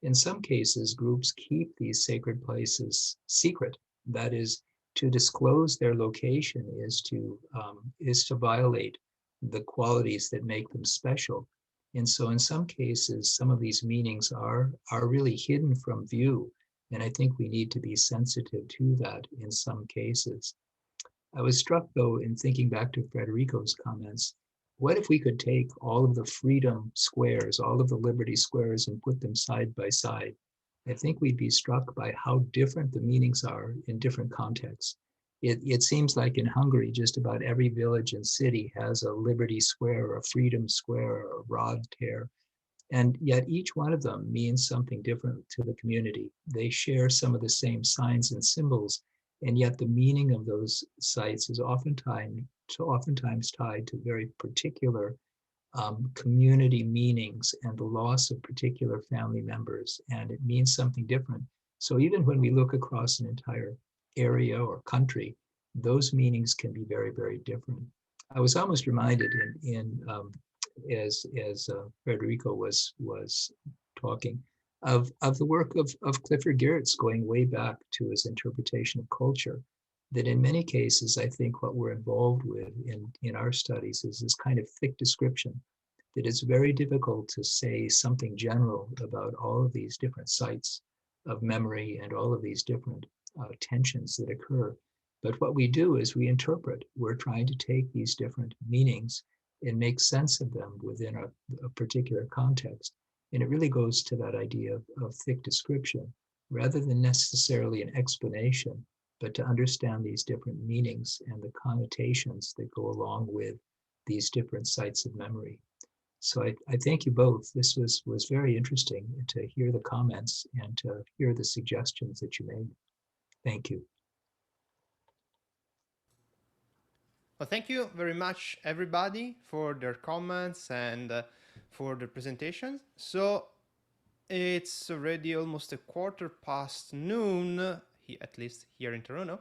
In some cases, groups keep these sacred places secret. That is, to disclose their location is to violate the qualities that make them special. And so in some cases, some of these meanings are really hidden from view. And I think we need to be sensitive to that in some cases. I was struck though, in thinking back to Federico's comments, what if we could take all of the freedom squares, all of the liberty squares and put them side by side? I think we'd be struck by how different the meanings are in different contexts. It seems like in Hungary, just about every village and city has a liberty square or a freedom square or a rod tear. And yet each one of them means something different to the community. They share some of the same signs and symbols, and yet the meaning of those sites is oftentimes tied to very particular community meanings and the loss of particular family members, and it means something different. So even when we look across an entire area or country, those meanings can be very, very different. I was almost reminded as Federico was talking of the work of Clifford Geertz, going way back to his interpretation of culture, that in many cases, I think what we're involved with in our studies is this kind of thick description, that it's very difficult to say something general about all of these different sites of memory and all of these different tensions that occur. But what we do is we interpret. We're trying to take these different meanings and make sense of them within a particular context. And it really goes to that idea of thick description, rather than necessarily an explanation, but to understand these different meanings and the connotations that go along with these different sites of memory. So I thank you both. This was very interesting to hear the comments and to hear the suggestions that you made. Thank you. Well, thank you very much, everybody, for their comments and for the presentations. So it's already almost noon, at least here in Toronto.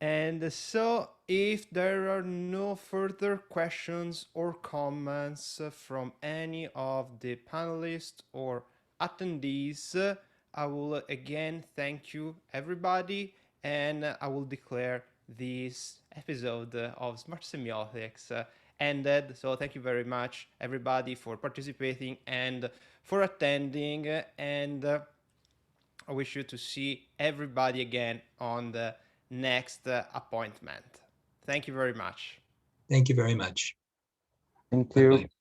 And so if there are no further questions or comments from any of the panelists or attendees, I will again thank you, everybody, and I will declare this episode of Smart Semiotics ended. So thank you very much, everybody, for participating and for attending. And I wish you to see everybody again on the next appointment. Thank you very much. Thank you very much. Thank you. Bye-bye.